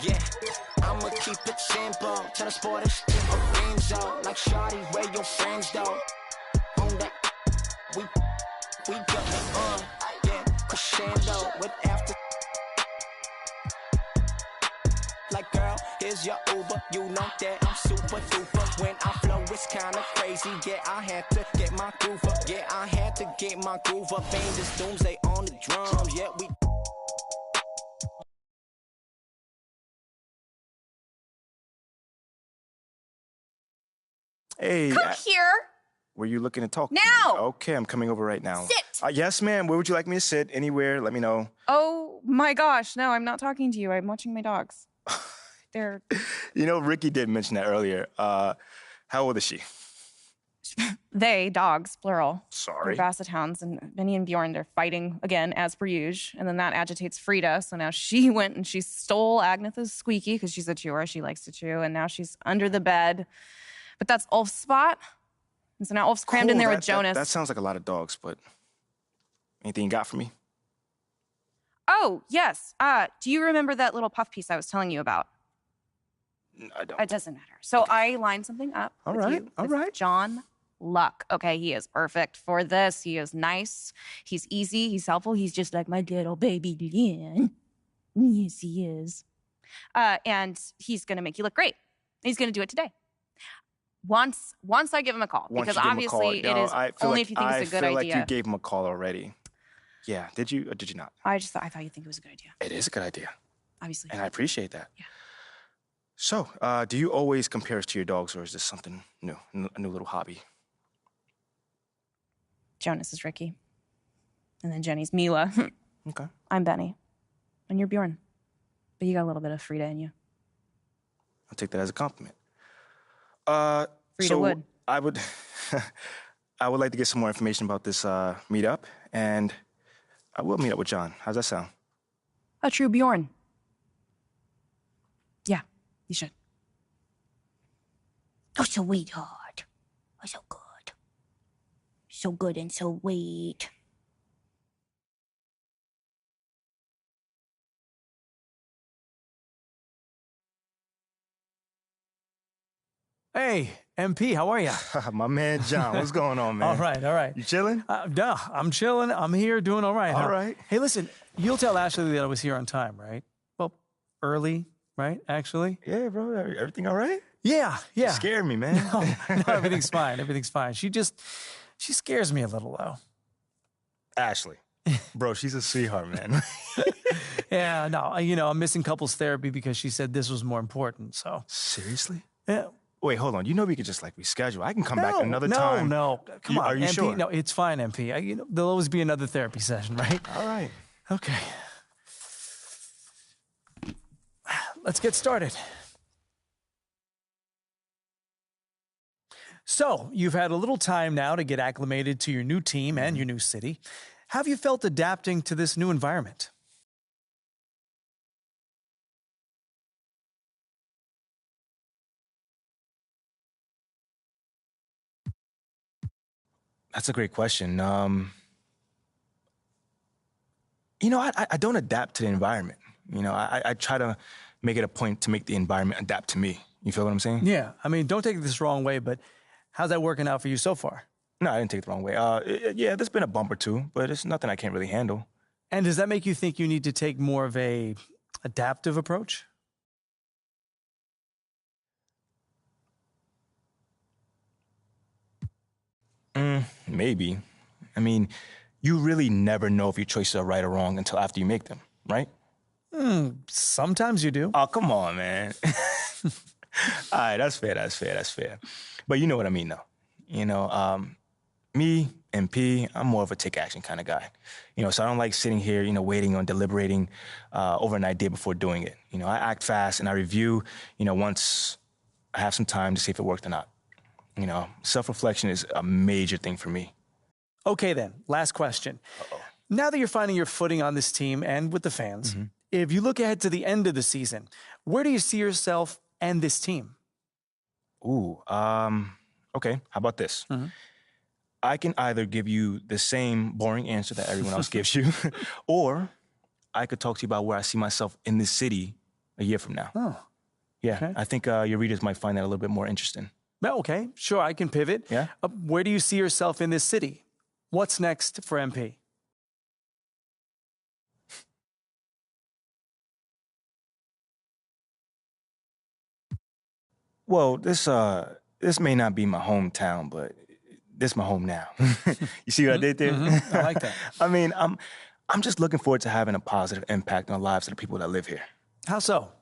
yeah. I'ma keep it simple. Tell the sport is a Renzo. Like Shawty, where your friends though? On that, we got it yeah. Crescendo with after. Like girl, here's your Uber. You know that I'm super duper. When I flow, it's kinda crazy. Yeah, I had to get my groove up. Yeah, I had to get my groove up. Ain't this doomsday on the drums. Yeah, we. Hey. Come here. Were you looking to talk? Now. Okay, I'm coming over right now. Sit. Yes, ma'am. Where would you like me to sit? Anywhere. Let me know. Oh my gosh, no, I'm not talking to you. I'm watching my dogs. They're... You know, Ricky did mention that earlier. How old is she? They, dogs, plural. Sorry. They're Basset Hounds, and Benny and Bjorn, they're fighting again, as per usual. And then that agitates Frida, so now she went and she stole Agnetha's Squeaky, because she's a chewer, she likes to chew, and now she's under the bed. But that's Ulf's spot. And so now Ulf's crammed in there with Jonas. That sounds like a lot of dogs, but anything you got for me? Oh, yes. Do you remember that little puff piece I was telling you about? I don't. It doesn't matter. So I lined something up All with right, you all with right. John Luck. Okay, he is perfect for this. He is nice. He's easy. He's helpful. He's just like my little baby Lynn. Yes, he is. And he's going to make you look great. He's going to do it today. Once I give him a call, because obviously it is only if you think it's a good idea. I feel like you gave him a call already. Yeah, did you or did you not? I thought you'd think it was a good idea. It is a good idea. Obviously. And I appreciate that. Yeah. So, do you always compare us to your dogs, or is this something new, a new little hobby? Jonas is Ricky. And then Jenny's Mila. Okay. I'm Benny. And you're Bjorn. But you got a little bit of Frida in you. I'll take that as a compliment. Frida would. I would like to get some more information about this meetup, and I will meet up with John. How's that sound? A true Bjorn. Yeah, you should. Oh, sweetheart. Oh, so good. So good and so sweet. Hey, MP, how are you? My man John, what's going on, man? All right. You chilling? Yeah, I'm chilling. I'm here doing all right. All right. Hey, listen, you'll tell Ashley that I was here on time, right? Well, early, right, actually? Yeah, bro. Everything all right? Yeah. You scared me, man. No, everything's fine. Everything's fine. She scares me a little, though. Ashley. Bro, she's a sweetheart, man. Yeah, no, I'm missing couples therapy because she said this was more important, so. Seriously? Yeah. Wait, hold on. You know we could just reschedule. I can come back another time. No. Come on, Are you MP, sure? No, it's fine, MP. There'll always be another therapy session, right? All right. Okay. Let's get started. So, you've had a little time now to get acclimated to your new team and your new city. How have you felt adapting to this new environment? That's a great question. I don't adapt to the environment. I try to make it a point to make the environment adapt to me. You feel what I'm saying? Yeah. I mean, don't take this the wrong way, but how's that working out for you so far? No, I didn't take it the wrong way. Yeah, there's been a bump or two, but it's nothing I can't really handle. And does that make you think you need to take more of a adaptive approach? Maybe. I mean, you really never know if your choices are right or wrong until after you make them, right? Sometimes you do. Oh, come on, man. All right, that's fair. But you know what I mean, though. You know, me, MP, I'm more of a take action kind of guy. You know, so I don't like sitting here, you know, waiting on deliberating over an idea before doing it. You know, I act fast and I review, you know, once I have some time to see if it worked or not. You know, self-reflection is a major thing for me. Okay, then, last question. Now that you're finding your footing on this team and with the fans, if you look ahead to the end of the season, where do you see yourself and this team? Okay, how about this? I can either give you the same boring answer that everyone else gives you, or I could talk to you about where I see myself in this city a year from now. Oh. Yeah, Okay. I think your readers might find that a little bit more interesting. Well, okay, sure, I can pivot. Yeah? Where do you see yourself in this city? What's next for MP? Well, this may not be my hometown, but this is my home now. You see what I did there? I like that. I mean, I'm just looking forward to having a positive impact on the lives of the people that live here. How so?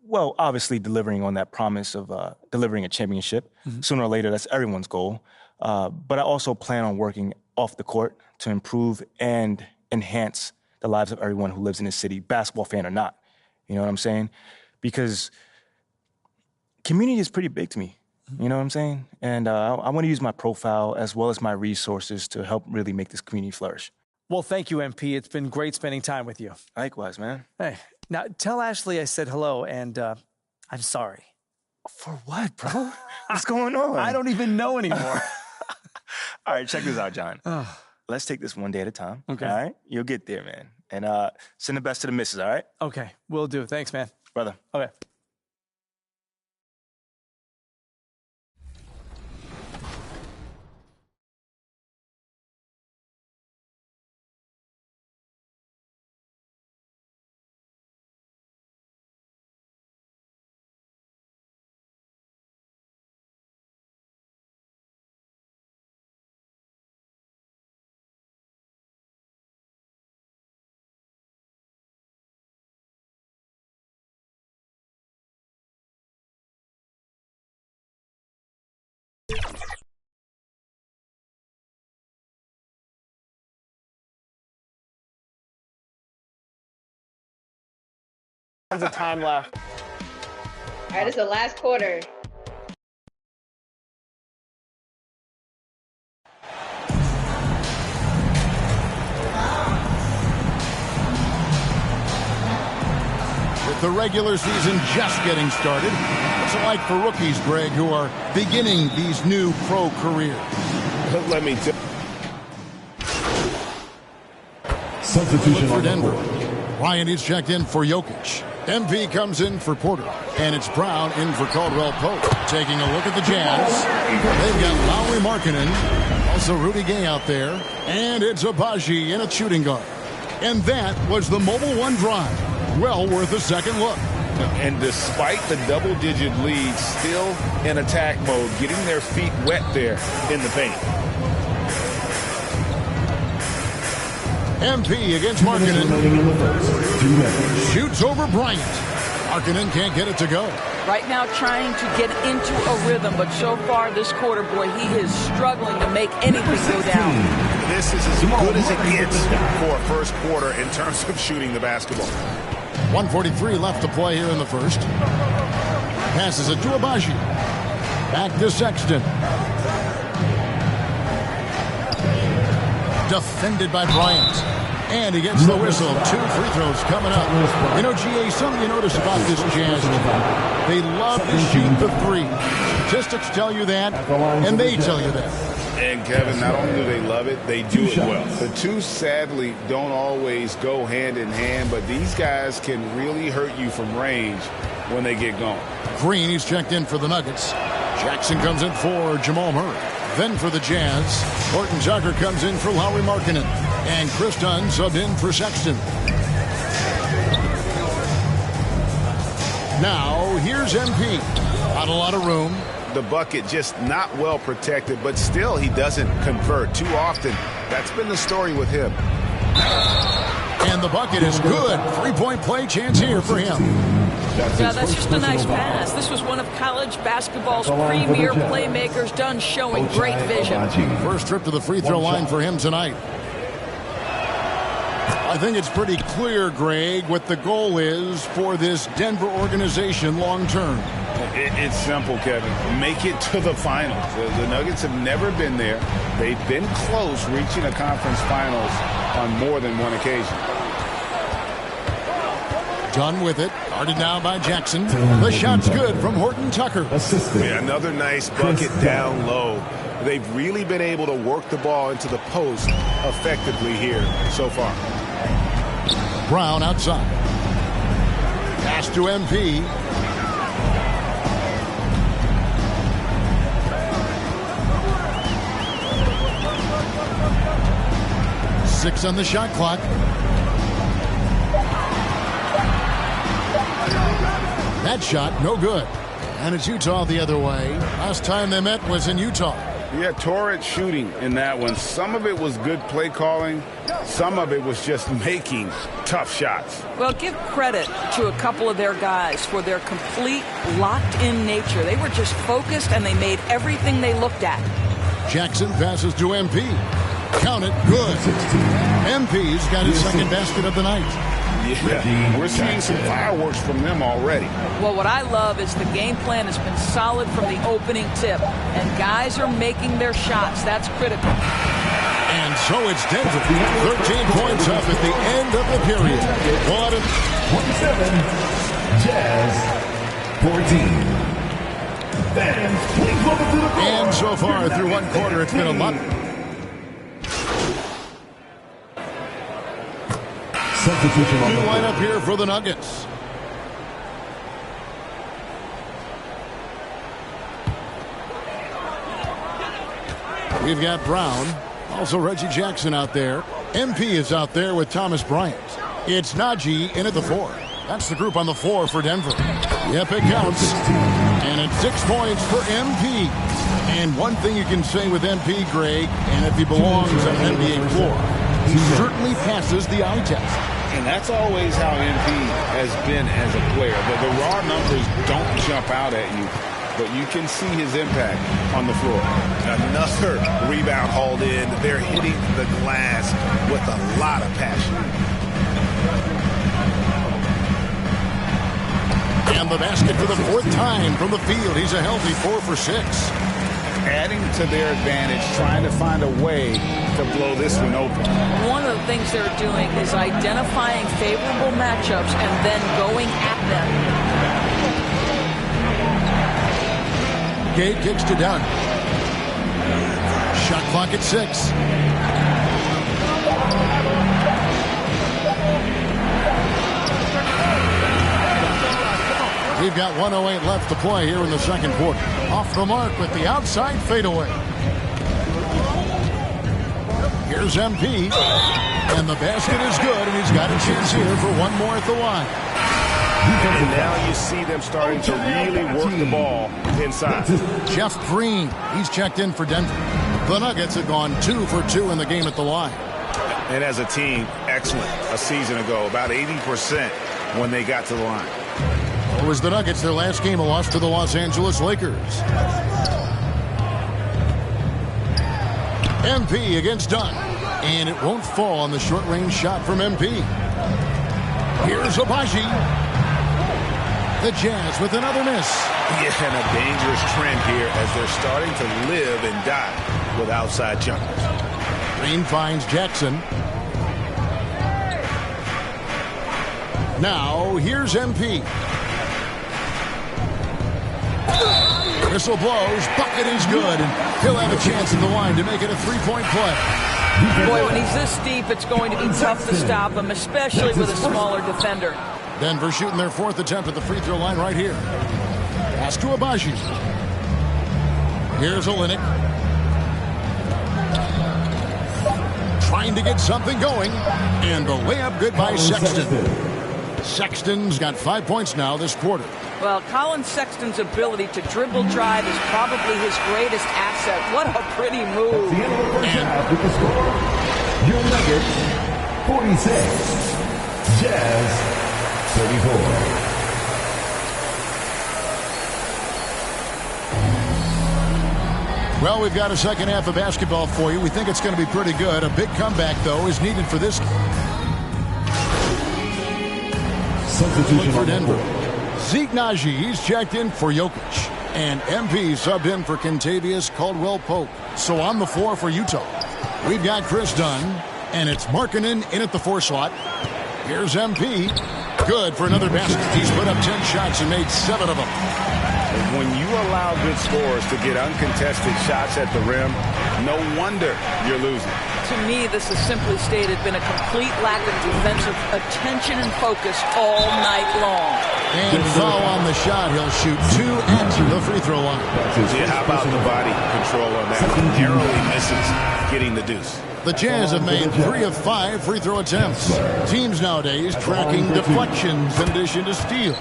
Well, obviously delivering on that promise of delivering a championship. Sooner or later, that's everyone's goal. But I also plan on working off the court to improve and enhance the lives of everyone who lives in this city, basketball fan or not. You know what I'm saying? Because community is pretty big to me. You know what I'm saying? And I want to use my profile as well as my resources to help really make this community flourish. Well, thank you, MP. It's been great spending time with you. Likewise, man. Hey, now tell Ashley I said hello, and I'm sorry. For what, bro? What's going on? I don't even know anymore. All right, check this out, John. Let's take this one day at a time. Okay. All right? You'll get there, man. And send the best to the missus, all right? Okay, will do. Thanks, man. Brother. Okay. Tons of time left. All right, it's the last quarter. With the regular season just getting started, what's it like for rookies, Greg, who are beginning these new pro careers? Let me tell Substitution for Denver. Ryan is checked in for Jokic. MP comes in for Porter. And it's Brown in for Caldwell Pope. Taking a look at the Jazz. They've got Lowry Markkanen. Also Rudy Gay out there. And it's Abaji in a shooting guard. And that was the Mobile One drive. Well worth a second look. And despite the double-digit lead, still in attack mode, getting their feet wet there in the paint. MP against Markkanen. Shoots over Bryant. Markkanen can't get it to go. Right now trying to get into a rhythm, but so far this quarter, boy, he is struggling to make anything go down. This is as good as it gets for a first quarter in terms of shooting the basketball. 1:43 left to play here in the first. Passes it to Abaji. Back to Sexton. Defended by Bryant. And he gets the whistle. 2 free throws coming up. You know, GA, something you notice about this Jazz team, they love to shoot the three. Statistics tell you that, and they tell you that. And Kevin, not only do they love it, they do it well. The two sadly don't always go hand in hand, but these guys can really hurt you from range when they get going. Green, he's checked in for the Nuggets. Jackson comes in for Jamal Murray. Then for the Jazz, Horton Tucker comes in for Lauri Markkanen. And Chris Dunn subbed in for Sexton. Now, here's MP. Not a lot of room. The bucket just not well protected, but still he doesn't convert too often. That's been the story with him. And the bucket is good. Three-point play chance here for him. Yeah, that's just a nice pass. This was one of college basketball's premier playmakers, Dunn showing great vision. First trip to the free throw line for him tonight. I think it's pretty clear, Greg, what the goal is for this Denver organization long term. It's simple, Kevin. Make it to the finals. The Nuggets have never been there. They've been close reaching a conference finals on more than one occasion. Done with it. Guarded now by Jackson. The shot's good from Horton Tucker. Yeah, another nice bucket down low. They've really been able to work the ball into the post effectively here so far. Brown outside. Pass to MP. Six on the shot clock. That shot, no good. And it's Utah the other way. Last time they met was in Utah. Yeah, torrid shooting in that one. Some of it was good play calling. Some of it was just making tough shots. Well, give credit to a couple of their guys for their complete locked-in nature. They were just focused, and they made everything they looked at. Jackson passes to MP. Count it, good. MP's got his second basket of the night. Yeah, we're seeing some fireworks from them already. Well, what I love is the game plan has been solid from the opening tip, and guys are making their shots. That's critical. And so it's Denver, 13 points up at the end of the period. 27, Jazz, 14. Fans, please welcome to the floor. And so far through one quarter, it's been a lot. Substitution on the line up here for the Nuggets. We've got Brown, also Reggie Jackson out there. MP is out there with Thomas Bryant. It's Najee in at the 4. That's the group on the floor for Denver. Yep, it counts. And it's 6 points for MP. And one thing you can say with MP, Greg, and if he belongs on an NBA floor, he certainly passes the eye test. And that's always how MP has been as a player. The raw numbers don't jump out at you, but you can see his impact on the floor. Another rebound hauled in. They're hitting the glass with a lot of passion. And the basket for the 4th time from the field. He's a healthy 4 for 6. Adding to their advantage, trying to find a way to blow this one open. One of the things they're doing is identifying favorable matchups and then going at them. Gate kicks to Dunn. Shot clock at 6. We've got 1:08 left to play here in the second quarter. Off the mark with the outside fadeaway. Here's MP. And the basket is good, and he's got a chance here for one more at the line. And now you see them starting to really work the ball inside. Jeff Green, he's checked in for Denver. The Nuggets have gone 2 for 2 in the game at the line. And as a team, excellent a season ago, about 80% when they got to the line. It was the Nuggets, their last game, a loss to the Los Angeles Lakers. MP against Dunn. And it won't fall on the short-range shot from MP. Here's Abaji. The Jazz with another miss. Yeah, and a dangerous trend here as they're starting to live and die with outside jumpers. Green finds Jackson. Now, here's MP. Whistle blows. Bucket is good. And he'll have a chance at the line to make it a three-point play. Boy, when he's this deep, it's going to be tough to stop him, especially with a smaller defender. Denver shooting their 4th attempt at the free throw line right here. Pass to Abaji. Here's Olynyk. Trying to get something going. And the layup good by Sexton. Sexton's got 5 points now this quarter. Well, Colin Sexton's ability to dribble drive is probably his greatest asset. What a pretty move. The end of the first half with the score. Your Nuggets, 46. Jazz, 34. Well, we've got a second half of basketball for you. We think it's going to be pretty good. A big comeback, though, is needed for this. Substitution for Denver. Zeke Naji, he's checked in for Jokic. And MP subbed in for Kentavious Caldwell-Pope. So on the floor for Utah, we've got Chris Dunn, and it's Markkanen in at the 4 slot. Here's MP. Good for another basket. He's put up 10 shots and made 7 of them. When you allow good scorers to get uncontested shots at the rim, no wonder you're losing. To me, this is simply stated been a complete lack of defensive attention and focus all night long. And foul on the shot. He'll shoot 2 at the free throw line. Yeah, how about the body control on that? Narrowly misses getting the deuce. The Jazz have made 3 of 5 free throw attempts. Teams nowadays tracking deflections in addition to steal.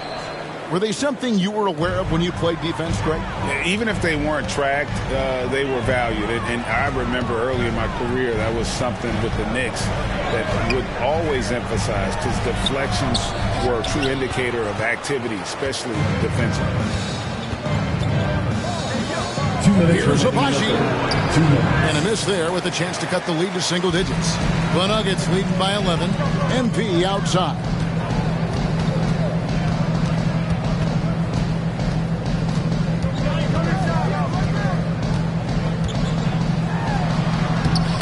Were they something you were aware of when you played defense, Greg? Even if they weren't tracked, they were valued. And I remember early in my career, that was something with the Knicks that would always emphasize, because deflections were a true indicator of activity, especially defensively. Here's Abaji. And a miss there with a chance to cut the lead to single digits. The Nuggets leading by 11. MP outside.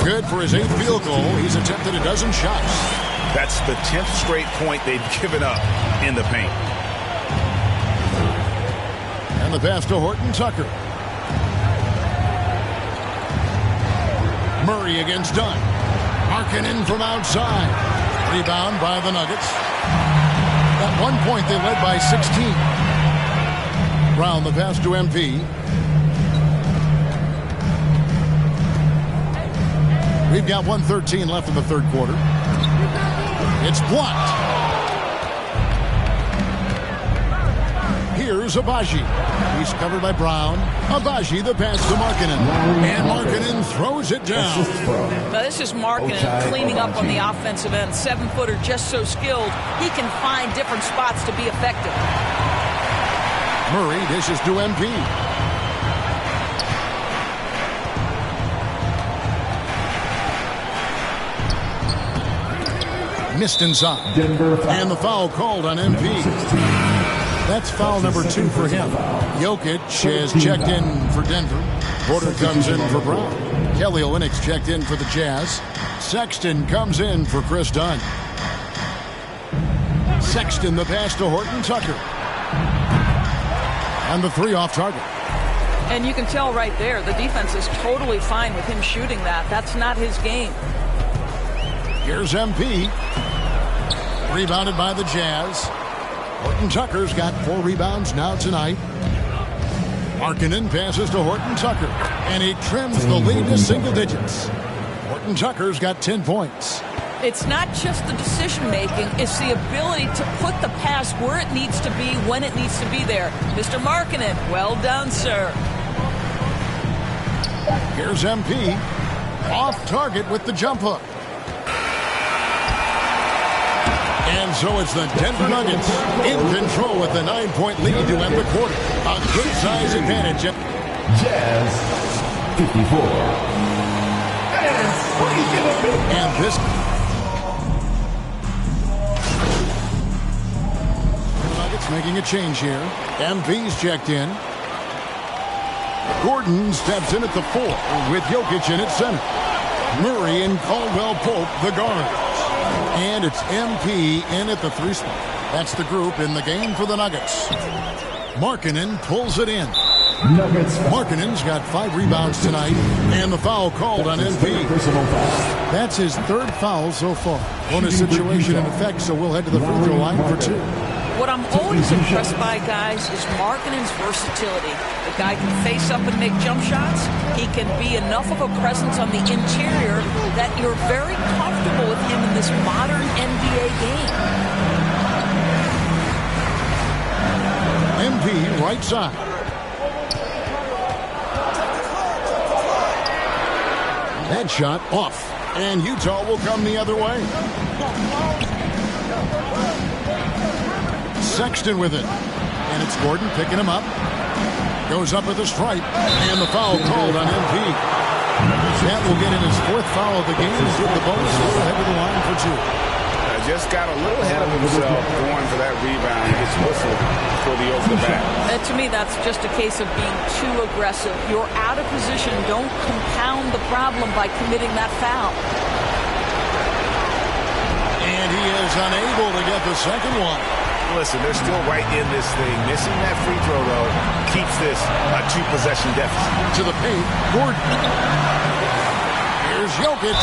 Good for his 8th field goal. He's attempted a dozen shots. That's the 10th straight point they've given up in the paint. And the pass to Horton Tucker. Murray against Dunn. Markkanen from outside. Rebound by the Nuggets. At one point they led by 16. Brown the pass to MP. We've got 1:13 left in the third quarter. It's blocked. Here's Abaji. He's covered by Brown. Abaji, the pass to Markkanen. And Markkanen throws it down. Now this is Markkanen cleaning up on the offensive end. 7-footer, just so skilled. He can find different spots to be effective. Murray dishes to MP. Missed inside. And the foul called on MP. That's foul number 2 for him. Jokic has checked in for Denver. Porter comes in for Brown. Kelly Olynyk's checked in for the Jazz. Sexton comes in for Chris Dunn. Sexton the pass to Horton Tucker. And the 3 off target. And you can tell right there, the defense is totally fine with him shooting that. That's not his game. Here's MP. Rebounded by the Jazz. Horton Tucker's got 4 rebounds now tonight. Markkanen passes to Horton Tucker. And he trims the lead to single digits. Horton Tucker's got 10 points. It's not just the decision-making, it's the ability to put the pass where it needs to be, when it needs to be there. Mr. Markkanen, well done, sir. Here's MP. Off target with the jump hook. And so it's the Denver Nuggets in control with the 9-point lead to end the quarter. A good size advantage. Jazz 54. And this. The Nuggets making a change here. MP's checked in. Gordon steps in at the 4 with Jokic in at center. Murray and Caldwell-Pope the guards. And it's MP in at the 3 spot. That's the group in the game for the Nuggets. Markkanen pulls it in. Markkanen's got 5 rebounds tonight, and the foul called on MP. That's his 3rd foul so far. Bonus situation in effect, so we'll head to the free throw line for 2. What I'm always impressed by, guys, is Markkanen's versatility. The guy can face up and make jump shots. He can be enough of a presence on the interior that you're very comfortable with him in this modern NBA game. MP right side. That shot off, and Utah will come the other way. Sexton with it, and it's Gordon picking him up. Goes up at the stripe, and the foul called on MP. That will get in his 4th foul of the game. With the bonus, he'll head to the line for 2. Just got a little ahead of himself going for that rebound. He gets whistled for the over the back. To me, that's just a case of being too aggressive. You're out of position. Don't compound the problem by committing that foul. And he is unable to get the second one. Listen, they're still right in this thing. Missing that free throw, though, keeps this a 2-possession deficit. To the paint, Gordon. Here's Jokic.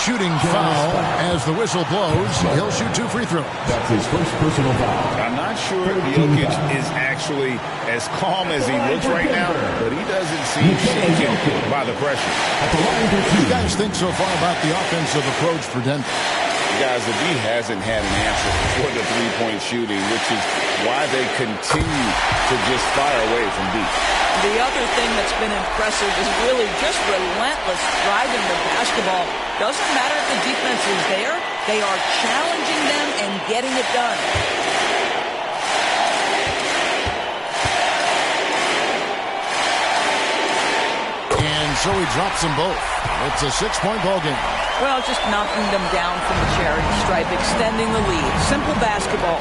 Shooting foul as the whistle blows. He'll shoot 2 free throws. That's his first personal foul. I'm not sure Jokic is actually as calm as he looks right now, but he doesn't seem shaken by the pressure. What do you guys think so far about the offensive approach for Denver? Guys, the D hasn't had an answer for the three-point shooting, which is why they continue to just fire away from deep. The other thing that's been impressive is really just relentless driving the basketball. Doesn't matter if the defense is there, they are challenging them and getting it done. And so he drops them both. It's a 6-point ball game. Well, just knocking them down from the charity stripe, extending the lead. Simple basketball.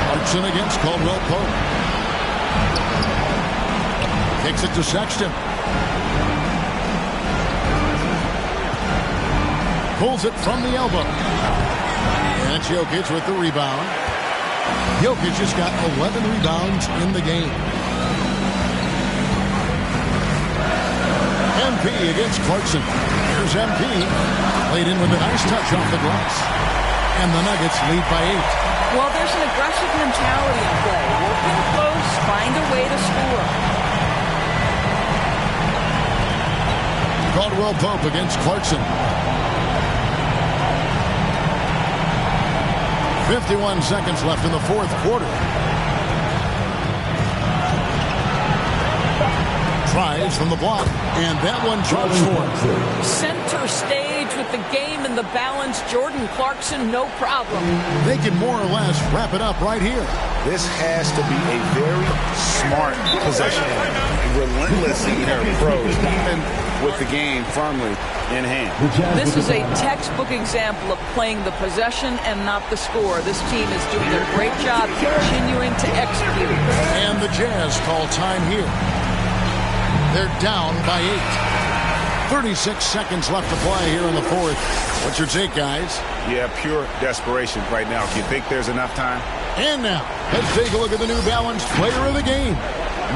Clarkson against Caldwell Pope. Kicks it to Sexton. Pulls it from the elbow. And it's Jokic with the rebound. Jokic has got 11 rebounds in the game. MP against Clarkson. Here's MP. Played in with a nice touch off the glass. And the Nuggets lead by 8. Well, there's an aggressive mentality in play. Working close, find a way to score. Caldwell Pope against Clarkson. 51 seconds left in the 4th quarter. Tries from the block, and that one charged for. Center stage with the game in the balance. Jordan Clarkson, no problem. They can more or less wrap it up right here. This has to be a very smart possession. Relentless in their approach, even with the game firmly in hand. This is a textbook example of playing the possession and not the score. This team is doing a great job continuing to execute. And the Jazz call time here. They're down by 8. 36 seconds left to play here in the 4th. What's your take, guys? Yeah, pure desperation right now. Do you think there's enough time? And now, let's take a look at the New Balance player of the game,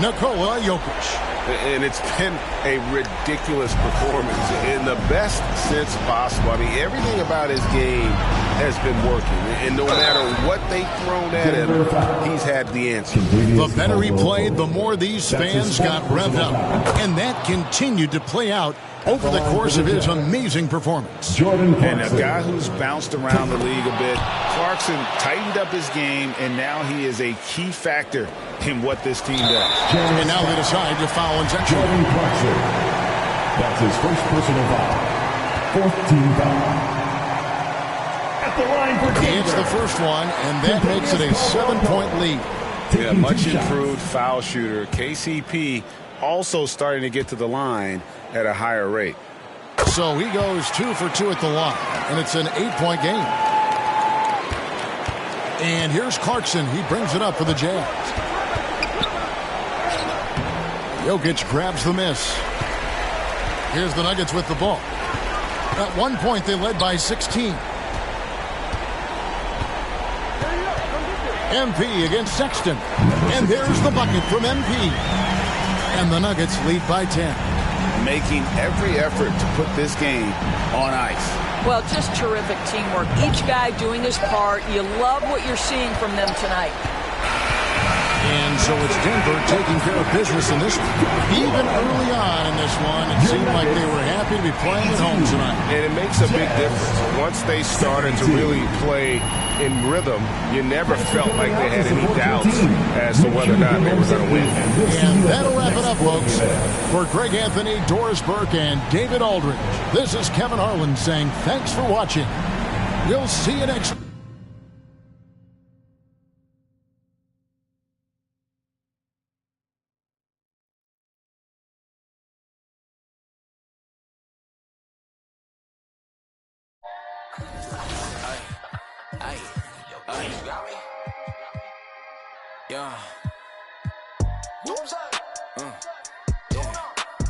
Nikola Jokic. And it's been a ridiculous performance in the best sense possible. I mean, everything about his game has been working. And no matter what they've thrown at him, he's had the answer. The better he played, the more these fans got revved up. And that continued to play out over the course of his amazing performance. And a guy who's bounced around the league a bit, Clarkson tightened up his game, and now he is a key factor in what this team does. And now they decide to foul intentionally. Jordan Clarkson. That's his first personal foul. 4th team foul. At the line for Denver. It's the first one, and that makes it a 7-point lead. Yeah, much improved foul shooter. KCP also starting to get to the line at a higher rate. So he goes 2 for 2 at the line, and it's an 8-point game. And here's Clarkson. He brings it up for the Jazz. Jokic grabs the miss. Here's the Nuggets with the ball. At one point, they led by 16. MP against Sexton. And there's the bucket from MP. And the Nuggets lead by 10. Making every effort to put this game on ice. Well, just terrific teamwork. Each guy doing his part. You love what you're seeing from them tonight. And so it's Denver taking care of business in this one. Even early on in this one, it seemed like they were happy to be playing at home tonight. And it makes a big difference. Once they started to really play in rhythm, you never felt like they had any doubts as to whether or not they were going to win. And that'll wrap it up, folks. For Greg Anthony, Doris Burke, and David Aldridge, this is Kevin Harlan saying thanks for watching. We'll see you next week. Yeah.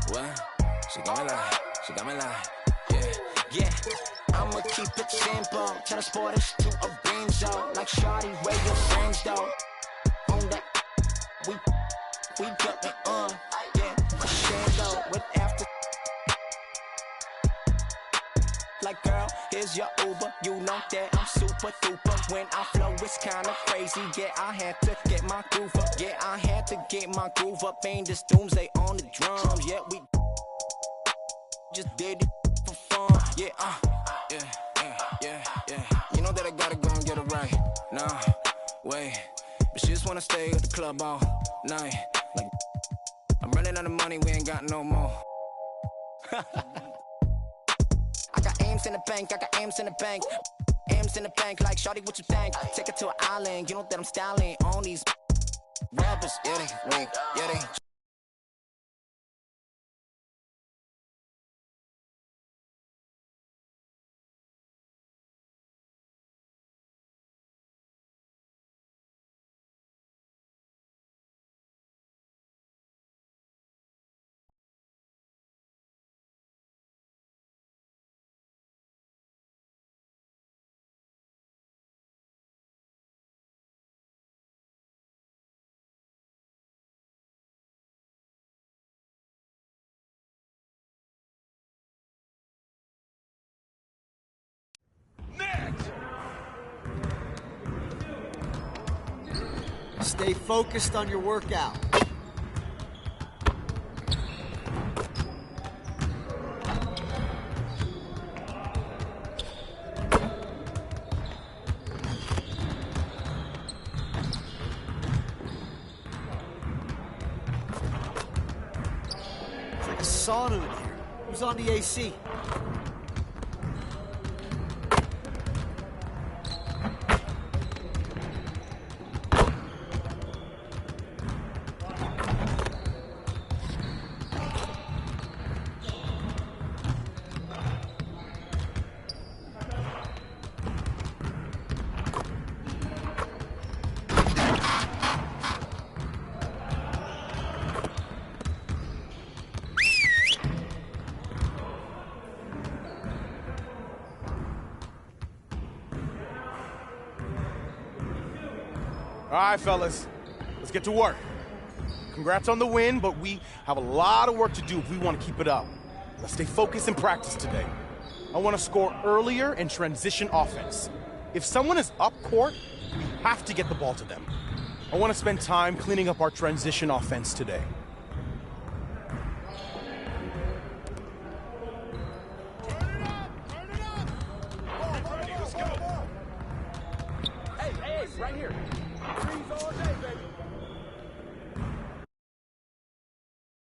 What? She got me like, yeah. I'ma keep it simple. Transport us to a benzo. Like shawty, where your friends though? On that, we jumping yeah. Crescendo with after. Like girl, here's your Uber. You know that I'm super duper. When I flow, it's kinda crazy. Yeah, I had to get my groove up. Yeah, I had to get my groove up. Ain't this doomsday on the drums? Yeah, we just did it for fun. Yeah, yeah. You know that I gotta go and get it right. Nah, wait. But she just wanna stay at the club all night. Like, I'm running out of money, we ain't got no more. I got aims in the bank, aims in the bank. Aims in the bank, like shawty, what you think? Take it to an island, you know that I'm styling on these rappers. Yeah, they wink, yeah, they. Stay focused on your workout. It's like a sauna in here. Who's on the AC? All right, fellas, let's get to work. Congrats on the win, but we have a lot of work to do if we want to keep it up. Let's stay focused in practice today. I want to score earlier and transition offense. If someone is up court, we have to get the ball to them. I want to spend time cleaning up our transition offense today. Hey, right here.